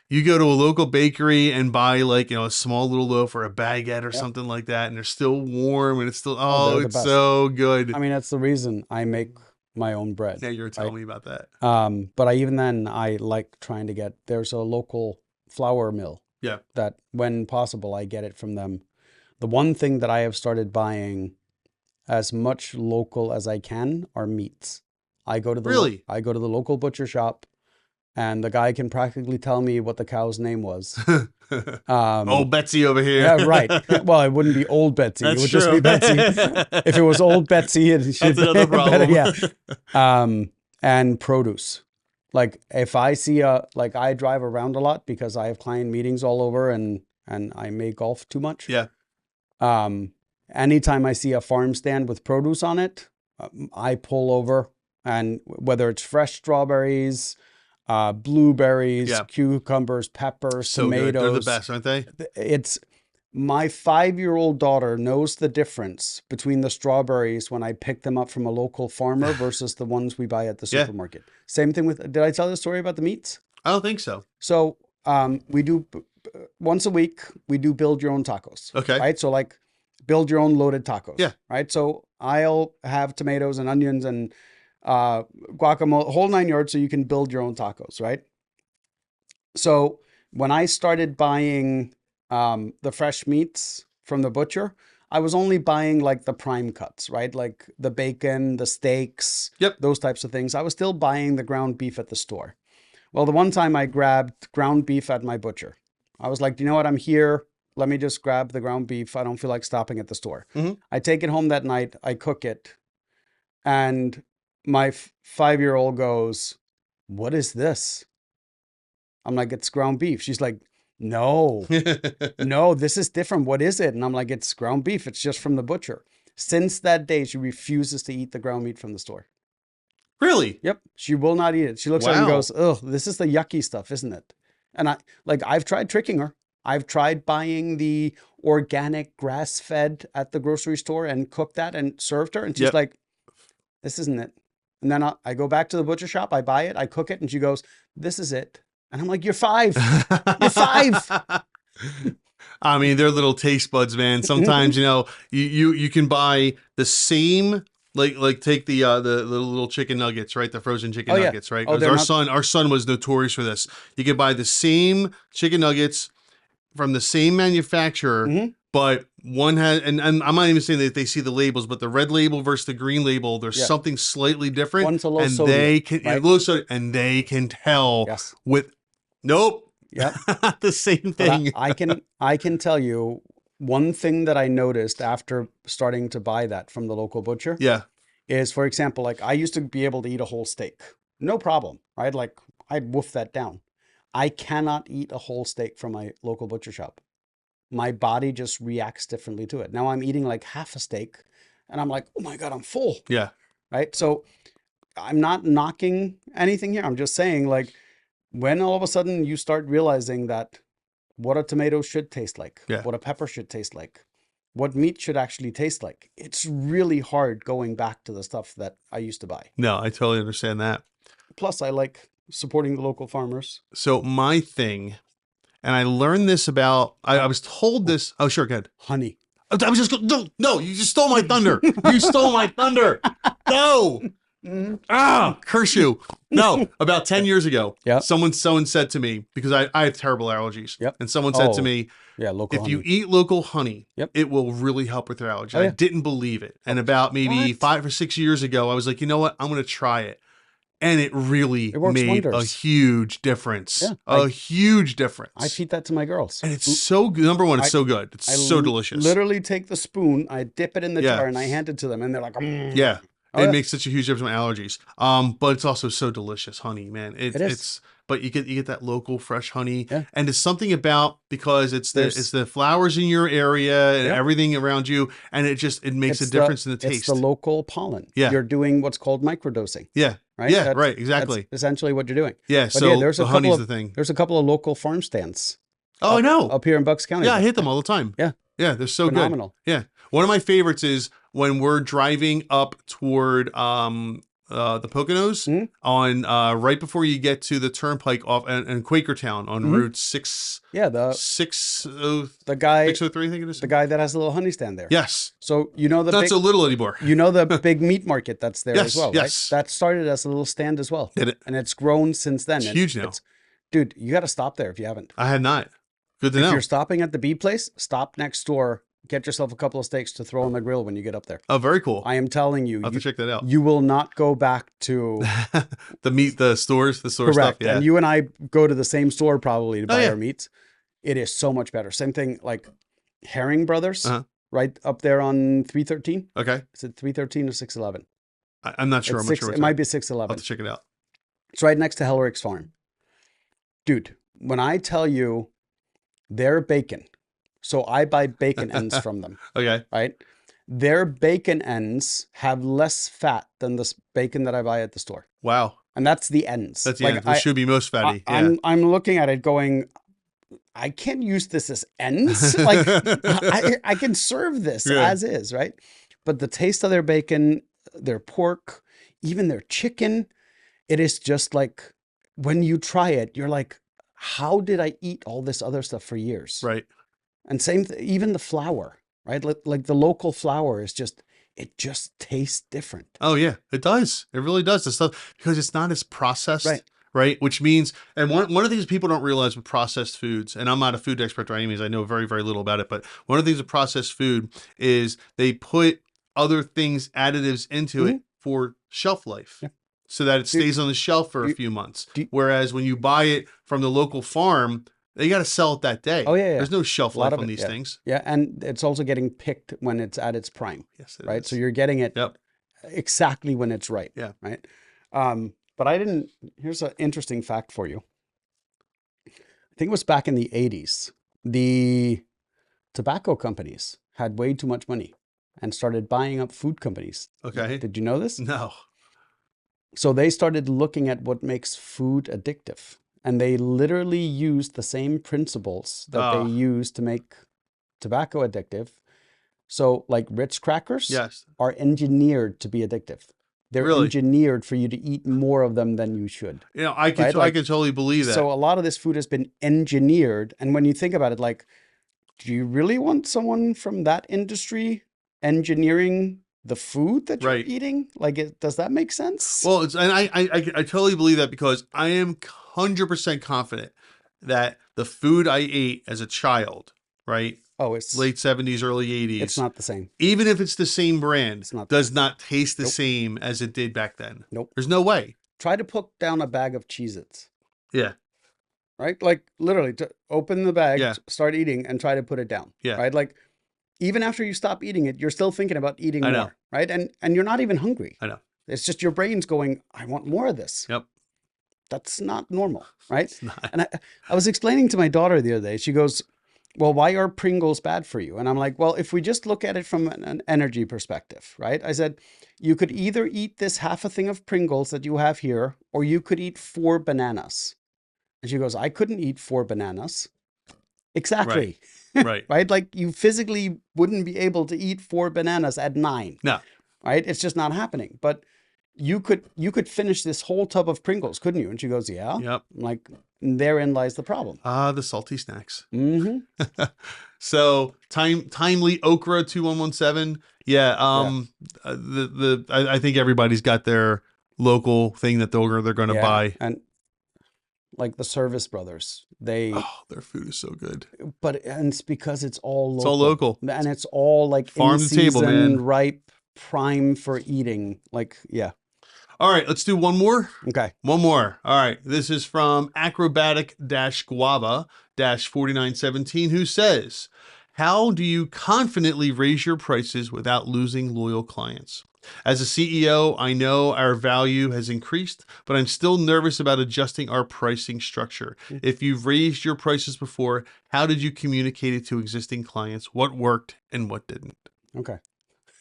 [SPEAKER 1] you go to a local bakery and buy a small little loaf or a baguette or something like that, and they're still warm and it's still, it's so good.
[SPEAKER 2] I mean, that's the reason I make my own bread.
[SPEAKER 1] Yeah, you were telling me about that.
[SPEAKER 2] But I like trying to there's a local flour mill.
[SPEAKER 1] Yeah.
[SPEAKER 2] That when possible, I get it from them. The one thing that I have started buying as much local as I can are meats. I go to the local butcher shop, and the guy can practically tell me what the cow's name was.
[SPEAKER 1] Old Betsy over here.
[SPEAKER 2] Yeah, right. Well, it wouldn't be Old Betsy. It would just be Betsy. If it was Old Betsy, it should be
[SPEAKER 1] another problem.
[SPEAKER 2] better. Yeah. And produce. Like if I see I drive around a lot because I have client meetings all over, and I may golf too much.
[SPEAKER 1] Yeah.
[SPEAKER 2] Anytime I see a farm stand with produce on it, I pull over, and whether it's fresh strawberries, blueberries, cucumbers, peppers, tomatoes.
[SPEAKER 1] Good. They're the best, aren't they?
[SPEAKER 2] It's my 5-year-old daughter knows the difference between the strawberries when I pick them up from a local farmer versus the ones we buy at the supermarket. Same thing with, did I tell the story about the meats?
[SPEAKER 1] I don't think so.
[SPEAKER 2] So we do once a week, we do build your own tacos.
[SPEAKER 1] Okay.
[SPEAKER 2] Right. So build your own loaded tacos.
[SPEAKER 1] Yeah.
[SPEAKER 2] Right. So I'll have tomatoes and onions and guacamole, whole 9 yards, so you can build your own tacos. Right. So when I started buying the fresh meats from the butcher, I was only buying the prime cuts, right? Like the bacon, the steaks, those types of things. I was still buying the ground beef at the store. Well, the one time I grabbed ground beef at my butcher, I was like, you know what? I'm here. Let me just grab the ground beef. I don't feel like stopping at the store. I take it home that night. I cook it. And my 5-year-old goes, "What is this?" I'm like, "It's ground beef." She's like, no, this is different. What is it? And I'm like, "It's ground beef. It's just from the butcher." Since that day, she refuses to eat the ground meat from the store.
[SPEAKER 1] Really?
[SPEAKER 2] Yep. She will not eat it. She looks at it and goes, "Ugh, this is the yucky stuff, isn't it?" And I've tried tricking her. I've tried buying the organic grass-fed at the grocery store and cooked that and served her. And she's like, this isn't it. And then I go back to the butcher shop, I buy it, I cook it, and she goes, this is it. And I'm like, you're 5. You're 5.
[SPEAKER 1] I mean, they're little taste buds, man. Sometimes, you can buy the same, like take the little chicken nuggets, right? The frozen chicken nuggets, right?
[SPEAKER 2] Oh,
[SPEAKER 1] Because our son was notorious for this. You could buy the same chicken nuggets from the same manufacturer, but one has, and I'm not even saying that they see the labels, but the red label versus the green label, there's something slightly different.
[SPEAKER 2] One's a low
[SPEAKER 1] and
[SPEAKER 2] sodium,
[SPEAKER 1] they can
[SPEAKER 2] right?
[SPEAKER 1] low sodium, and they can tell with
[SPEAKER 2] Yep.
[SPEAKER 1] the same thing.
[SPEAKER 2] I can tell you one thing that I noticed after starting to buy that from the local butcher.
[SPEAKER 1] Yeah.
[SPEAKER 2] Is, for example, like I used to be able to eat a whole steak, no problem, right? Like I'd wolf that down. I cannot eat a whole steak from my local butcher shop. My body just reacts differently to it. Now I'm eating like half a steak and I'm like, oh my God, I'm full.
[SPEAKER 1] Yeah.
[SPEAKER 2] Right. So I'm not knocking anything here. I'm just saying, like, when all of a sudden you start realizing that what a tomato should taste like, what a pepper should taste like, what meat should actually taste like, it's really hard going back to the stuff that I used to buy.
[SPEAKER 1] No, I totally understand that.
[SPEAKER 2] Plus, I like supporting the local farmers.
[SPEAKER 1] So my thing, and I learned this about, I was told this. Oh, sure, go ahead.
[SPEAKER 2] Honey.
[SPEAKER 1] I was just, no, you just stole my thunder. You stole my thunder. No. Curse you. No, about 10 years ago, someone said to me, because I have terrible allergies. And someone said to me, if you eat local honey, it will really help with your allergies. I didn't believe it. And about maybe 5 or 6 years ago, I was like, you know what? I'm going to try it. And it really made wonders. A huge difference. A huge difference.
[SPEAKER 2] I feed that to my girls.
[SPEAKER 1] And it's so good. Number one, it's so good. It's so delicious.
[SPEAKER 2] Literally take the spoon, I dip it in the jar, and I hand it to them. And they're like,
[SPEAKER 1] yeah. It makes such a huge difference with allergies. But it's also so delicious, honey, man. It's but you get that local fresh honey, and it's something about, because it's the flowers in your area and everything around you, and it makes a difference in the taste.
[SPEAKER 2] It's the local pollen. You're doing what's called microdosing. Right?
[SPEAKER 1] Yeah, right, exactly.
[SPEAKER 2] That's essentially what you're doing.
[SPEAKER 1] Yeah,
[SPEAKER 2] but
[SPEAKER 1] so
[SPEAKER 2] there's
[SPEAKER 1] the honey's the thing.
[SPEAKER 2] There's a couple of local farm stands.
[SPEAKER 1] Oh, I know.
[SPEAKER 2] Up here in Bucks County.
[SPEAKER 1] Yeah, I hit them all the time.
[SPEAKER 2] Yeah,
[SPEAKER 1] they're so
[SPEAKER 2] phenomenal.
[SPEAKER 1] Good. Yeah. One of my favorites is when we're driving up toward the Poconos on right before you get to the turnpike off in Quakertown on Route 6. Yeah, the 603, I think it is.
[SPEAKER 2] The guy that has a little honey stand there.
[SPEAKER 1] Yes.
[SPEAKER 2] So you know
[SPEAKER 1] not so little anymore.
[SPEAKER 2] You know the big meat market that's there as well,
[SPEAKER 1] yes.
[SPEAKER 2] Right? That started as a little stand as well.
[SPEAKER 1] Did it?
[SPEAKER 2] And it's grown since then.
[SPEAKER 1] It's huge now.
[SPEAKER 2] Dude, you got to stop there if you haven't.
[SPEAKER 1] I had not. Good to know.
[SPEAKER 2] If you're stopping at the B place, stop next door. Get yourself a couple of steaks to throw on the grill when you get up there.
[SPEAKER 1] Oh, very cool.
[SPEAKER 2] I am telling you.
[SPEAKER 1] I'll have to check that out.
[SPEAKER 2] You will not go back to
[SPEAKER 1] the store stuff. Yeah.
[SPEAKER 2] And you and I go to the same store probably to buy our meats. It is so much better. Same thing like Herring Brothers, right up there on 313.
[SPEAKER 1] Okay.
[SPEAKER 2] Is it 313 or 611?
[SPEAKER 1] I'm not sure.
[SPEAKER 2] It might be 611.
[SPEAKER 1] I'll have to check it out.
[SPEAKER 2] It's right next to Hellrick's farm. Dude, when I tell you their bacon, so I buy bacon ends from them.
[SPEAKER 1] Okay.
[SPEAKER 2] Right? Their bacon ends have less fat than this bacon that I buy at the store.
[SPEAKER 1] Wow.
[SPEAKER 2] And that's the ends.
[SPEAKER 1] That's the ends. It should be most fatty.
[SPEAKER 2] I'm looking at it going, I can't use this as ends. Like I can serve this as is, right? But the taste of their bacon, their pork, even their chicken, it is just like, when you try it, you're like, how did I eat all this other stuff for years?
[SPEAKER 1] Right.
[SPEAKER 2] And even the flour, right? Like the local flour is it just tastes different.
[SPEAKER 1] Oh yeah, it does. It really does. The stuff, because it's not as processed. Right. Which means, and one of the things people don't realize with processed foods, and I'm not a food expert by any means, I know very, very little about it, but one of the things with processed food is they put other things, additives into it for shelf life. Yeah. So that it stays on the shelf for a few months. Whereas when you buy it from the local farm, they got to sell it that day.
[SPEAKER 2] Oh, yeah.
[SPEAKER 1] There's no shelf life on these things.
[SPEAKER 2] Yeah, and it's also getting picked when it's at its prime.
[SPEAKER 1] Yes,
[SPEAKER 2] right? So you're getting it exactly when it's right.
[SPEAKER 1] Yeah.
[SPEAKER 2] Right? But here's an interesting fact for you. I think it was back in the 80s. The tobacco companies had way too much money and started buying up food companies.
[SPEAKER 1] Okay.
[SPEAKER 2] Did you know this?
[SPEAKER 1] No.
[SPEAKER 2] So they started looking at what makes food addictive. And they literally used the same principles that they use to make tobacco addictive. So like Ritz crackers are engineered to be addictive. They're
[SPEAKER 1] Really?
[SPEAKER 2] engineered for you to eat more of them than you should.
[SPEAKER 1] You know, I could
[SPEAKER 2] Right?
[SPEAKER 1] I could totally believe that.
[SPEAKER 2] So a lot of this food has been engineered. And when you think about it, like, do you really want someone from that industry engineering the food that you're
[SPEAKER 1] Right.
[SPEAKER 2] eating? Like, does that make sense?
[SPEAKER 1] Well, it's and I totally believe that because I am 100% confident that the food I ate as a child, right?
[SPEAKER 2] Oh, it's
[SPEAKER 1] Late 70s, early
[SPEAKER 2] it's
[SPEAKER 1] 80s,
[SPEAKER 2] not the same.
[SPEAKER 1] even if it's the same brand,
[SPEAKER 2] It's not.
[SPEAKER 1] does not taste the
[SPEAKER 2] Nope.
[SPEAKER 1] same as it did back then.
[SPEAKER 2] Nope.
[SPEAKER 1] There's no way.
[SPEAKER 2] Try to put down a bag of Cheez-Its,
[SPEAKER 1] Yeah.
[SPEAKER 2] right? Like literally to open the bag,
[SPEAKER 1] Yeah.
[SPEAKER 2] start eating and try to put it down.
[SPEAKER 1] Yeah.
[SPEAKER 2] Right? Like even after you stop eating it, you're still thinking about eating
[SPEAKER 1] I know.
[SPEAKER 2] more, right? And you're not even hungry.
[SPEAKER 1] I know.
[SPEAKER 2] It's just your brain's going, I want more of this.
[SPEAKER 1] Yep.
[SPEAKER 2] That's not normal, right?
[SPEAKER 1] It's not.
[SPEAKER 2] And I was explaining to my daughter the other day, she goes, well, why are Pringles bad for you? And I'm like, well, if we just look at it from an energy perspective, right? I said, you could either eat this half a thing of Pringles that you have here, or you could eat 4 bananas. And she goes, I couldn't eat 4 bananas. Exactly.
[SPEAKER 1] Right.
[SPEAKER 2] Right? Like you physically wouldn't be able to eat 4 bananas at 9.
[SPEAKER 1] No.
[SPEAKER 2] Right? It's just not happening. But you could finish this whole tub of Pringles, couldn't you? And she goes, yeah.
[SPEAKER 1] Yep.
[SPEAKER 2] I'm like, therein lies the problem.
[SPEAKER 1] The salty snacks.
[SPEAKER 2] Mm-hmm.
[SPEAKER 1] So timely okra 2117. Yeah. I think everybody's got their local thing that they're going to buy.
[SPEAKER 2] And like the Service Brothers,
[SPEAKER 1] their food is so good.
[SPEAKER 2] and it's because it's all local.
[SPEAKER 1] It's all local.
[SPEAKER 2] And it's all like
[SPEAKER 1] Farm
[SPEAKER 2] in
[SPEAKER 1] to table,
[SPEAKER 2] season,
[SPEAKER 1] man.
[SPEAKER 2] ripe, prime for eating. Like, yeah.
[SPEAKER 1] All right, let's do one more.
[SPEAKER 2] Okay.
[SPEAKER 1] One more. All right. This is from acrobatic-guava-4917, who says, how do you confidently raise your prices without losing loyal clients? As a CEO, I know our value has increased, but I'm still nervous about adjusting our pricing structure. If you've raised your prices before, how did you communicate it to existing clients? What worked and what didn't?
[SPEAKER 2] Okay.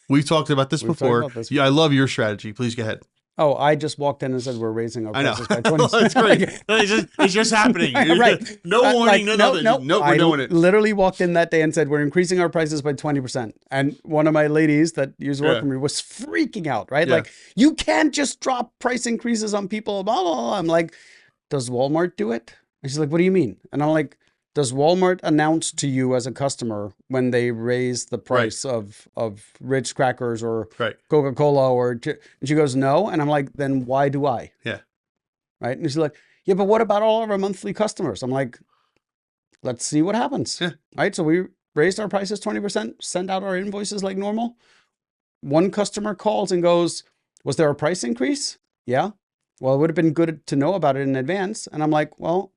[SPEAKER 1] We've talked about this before.
[SPEAKER 2] About this.
[SPEAKER 1] Yeah, I love your strategy. Please go ahead.
[SPEAKER 2] Oh, I just walked in and said we're raising our prices by 20%.
[SPEAKER 1] That's great. It's just happening.
[SPEAKER 2] Right.
[SPEAKER 1] No warning,
[SPEAKER 2] like,
[SPEAKER 1] no nothing. No, we're doing it.
[SPEAKER 2] Literally walked in that day and said we're increasing our prices by 20%. And one of my ladies that used to work for me was freaking out, right?
[SPEAKER 1] Yeah.
[SPEAKER 2] Like, you can't just drop price increases on people, blah, blah, blah. I'm like, does Walmart do it? And she's like, what do you mean? And I'm like, does Walmart announce to you as a customer when they raise the price of Ritz crackers or Coca-Cola and she goes, no. And I'm like, then why do I?
[SPEAKER 1] Yeah.
[SPEAKER 2] Right. And she's like, yeah, but what about all of our monthly customers? I'm like, let's see what happens.
[SPEAKER 1] Yeah.
[SPEAKER 2] Right. So we raised our prices 20%, send out our invoices like normal. One customer calls and goes, was there a price increase? Yeah. Well, it would have been good to know about it in advance. And I'm like, well,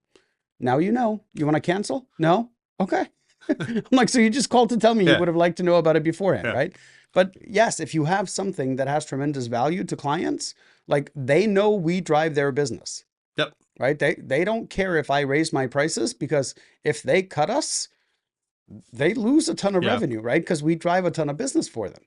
[SPEAKER 2] now you know. You want to cancel? No? Okay. I'm like, so you just called to tell me you would have liked to know about it beforehand, right? But yes, if you have something that has tremendous value to clients, like they know we drive their business.
[SPEAKER 1] Yep.
[SPEAKER 2] Right? They don't care if I raise my prices because if they cut us, they lose a ton of revenue, right? Because we drive a ton of business for them.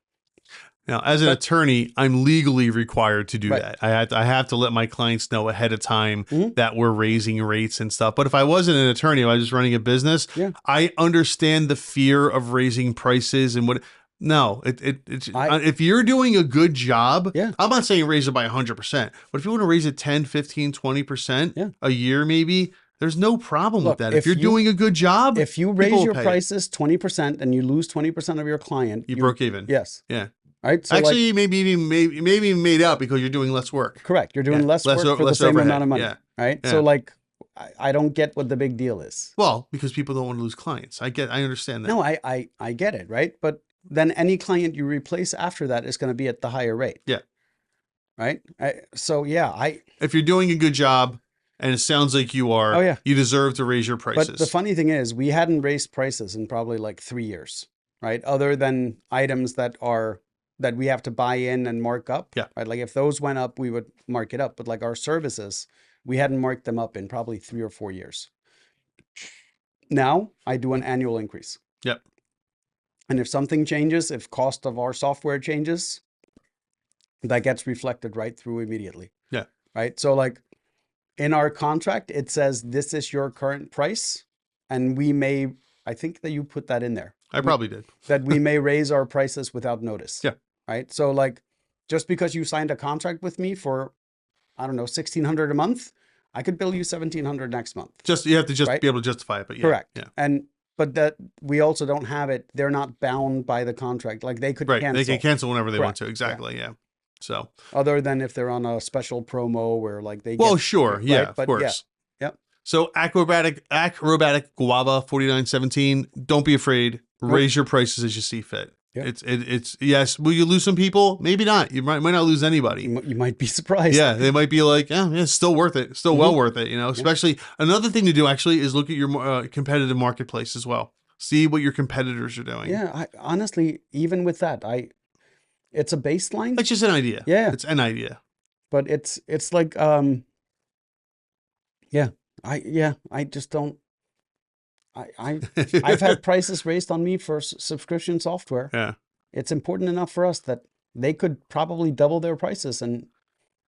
[SPEAKER 1] Now, as an attorney, I'm legally required to do that. I have to let my clients know ahead of time that we're raising rates and stuff. But if I wasn't an attorney, if I was just running a business, I understand the fear of raising prices and what. No, if you're doing a good job, I'm not saying raise it by 100%, but if you want to raise it 10, 15, 20% a year, maybe, there's no problem with that. If you're doing a good job,
[SPEAKER 2] if you raise your prices 20% and you lose 20% of your client,
[SPEAKER 1] you broke even.
[SPEAKER 2] Yes.
[SPEAKER 1] Yeah.
[SPEAKER 2] Right. So
[SPEAKER 1] actually, maybe even made out because you're doing less work.
[SPEAKER 2] Correct. You're doing less work for the same
[SPEAKER 1] overhead.
[SPEAKER 2] amount of money.
[SPEAKER 1] Yeah.
[SPEAKER 2] Right.
[SPEAKER 1] Yeah.
[SPEAKER 2] So like, I don't get what the big deal is.
[SPEAKER 1] Well, because people don't want to lose clients. I understand that.
[SPEAKER 2] No, I get it. Right. But then any client you replace after that is going to be at the higher rate.
[SPEAKER 1] Yeah.
[SPEAKER 2] Right.
[SPEAKER 1] If you're doing a good job, and it sounds like you are, you deserve to raise your prices.
[SPEAKER 2] But the funny thing is, we hadn't raised prices in probably like 3 years, right? Other than items that we have to buy in and mark up.
[SPEAKER 1] Yeah.
[SPEAKER 2] Right. Like if those went up, we would mark it up. But like our services, we hadn't marked them up in probably 3 or 4 years. Now I do an annual increase.
[SPEAKER 1] Yep.
[SPEAKER 2] And if something changes, if cost of our software changes, that gets reflected right through immediately.
[SPEAKER 1] Yeah.
[SPEAKER 2] Right. So like in our contract, it says this is your current price. And I think that you put that in there.
[SPEAKER 1] I probably did.
[SPEAKER 2] That we may raise our prices without notice.
[SPEAKER 1] Yeah.
[SPEAKER 2] Right. So like just because you signed a contract with me for, I don't know, $1,600 a month, I could bill you $1,700 next month.
[SPEAKER 1] You have to just be able to justify it, but yeah.
[SPEAKER 2] Correct.
[SPEAKER 1] Yeah.
[SPEAKER 2] But that we also don't have it. They're not bound by the contract. Like they could cancel.
[SPEAKER 1] They can cancel whenever they want to. Exactly. Yeah. So
[SPEAKER 2] other than if they're on a special promo where like they
[SPEAKER 1] sure.
[SPEAKER 2] Right?
[SPEAKER 1] Yeah,
[SPEAKER 2] but
[SPEAKER 1] of course.
[SPEAKER 2] Yeah.
[SPEAKER 1] So acrobatic guava 4917. Don't be afraid. Raise your prices as you see fit. Yeah. It's yes. Will you lose some people? Maybe not. You might not lose anybody.
[SPEAKER 2] You might be surprised.
[SPEAKER 1] Yeah, they might be like, yeah, it's still worth it. Still well worth it. Especially another thing to do actually is look at your competitive marketplace as well. See what your competitors are doing.
[SPEAKER 2] Yeah, I honestly, even with that, it's a baseline.
[SPEAKER 1] It's just an idea.
[SPEAKER 2] Yeah,
[SPEAKER 1] it's an idea.
[SPEAKER 2] But it's like I just don't. I've had prices raised on me for subscription software.
[SPEAKER 1] Yeah.
[SPEAKER 2] It's important enough for us that they could probably double their prices and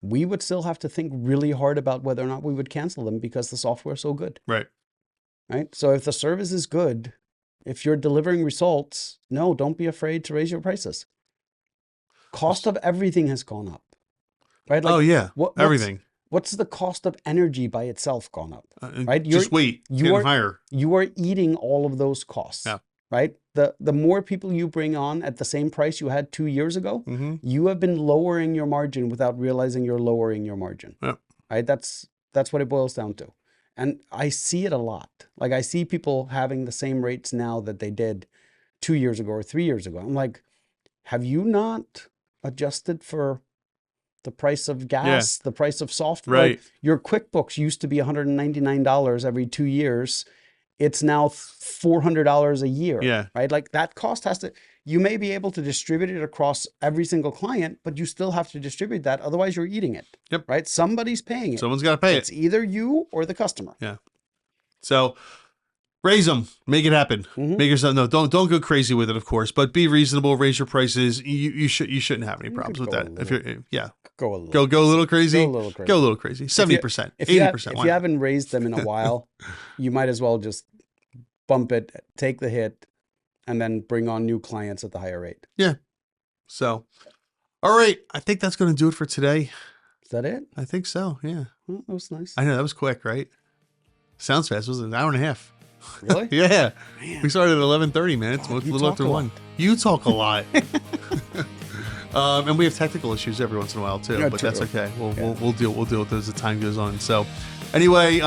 [SPEAKER 2] we would still have to think really hard about whether or not we would cancel them because the software is so good.
[SPEAKER 1] Right.
[SPEAKER 2] Right. So if the service is good, if you're delivering results, no, don't be afraid to raise your prices. Cost of everything has gone up. Right.
[SPEAKER 1] Like, everything.
[SPEAKER 2] What's the cost of energy by itself gone up? Right?
[SPEAKER 1] Just wait. It's getting higher.
[SPEAKER 2] You are eating all of those costs.
[SPEAKER 1] Yeah.
[SPEAKER 2] Right? The more people you bring on at the same price you had 2 years ago, you have been lowering your margin without realizing you're lowering your margin.
[SPEAKER 1] Yeah.
[SPEAKER 2] Right? That's what it boils down to. And I see it a lot. Like I see people having the same rates now that they did 2 years ago or 3 years ago. I'm like, have you not adjusted for the price of gas, the price of software?
[SPEAKER 1] Right.
[SPEAKER 2] Like your QuickBooks used to be $199 every 2 years. It's now $400 a year.
[SPEAKER 1] Yeah.
[SPEAKER 2] Right. Like that cost has to, you may be able to distribute it across every single client, but you still have to distribute that. Otherwise you're eating it.
[SPEAKER 1] Yep.
[SPEAKER 2] Right. Somebody's paying it.
[SPEAKER 1] Someone's got to pay
[SPEAKER 2] It's either you or the customer.
[SPEAKER 1] Yeah. So raise them, make it happen. Make yourself, don't go crazy with it, of course, but be reasonable, raise your prices. You shouldn't have any problems with that. If you're,
[SPEAKER 2] go a little,
[SPEAKER 1] go a little crazy,
[SPEAKER 2] go a little crazy,
[SPEAKER 1] 70%, 80%.
[SPEAKER 2] If you haven't raised them in a while, you might as well just bump it, take the hit, and then bring on new clients at the higher rate.
[SPEAKER 1] Yeah. So, all right. I think that's going to do it for today.
[SPEAKER 2] Is that it?
[SPEAKER 1] I think so. Yeah.
[SPEAKER 2] Well, that was nice.
[SPEAKER 1] I know that was quick, right? Sounds fast. It was an hour and a half.
[SPEAKER 2] Really?
[SPEAKER 1] Yeah.
[SPEAKER 2] Man.
[SPEAKER 1] We started at 11:30, man. It's a little after 1. You talk a lot. And we have technical issues every once in a while too, but that's okay. We'll deal with those as the time goes on. So anyway,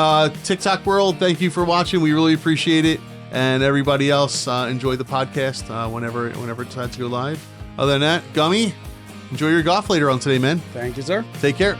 [SPEAKER 1] TikTok world, thank you for watching. We really appreciate it. And everybody else, enjoy the podcast whenever it decides to go live. Other than that, Gummi, enjoy your golf later on today, man.
[SPEAKER 2] Thank you, sir.
[SPEAKER 1] Take care.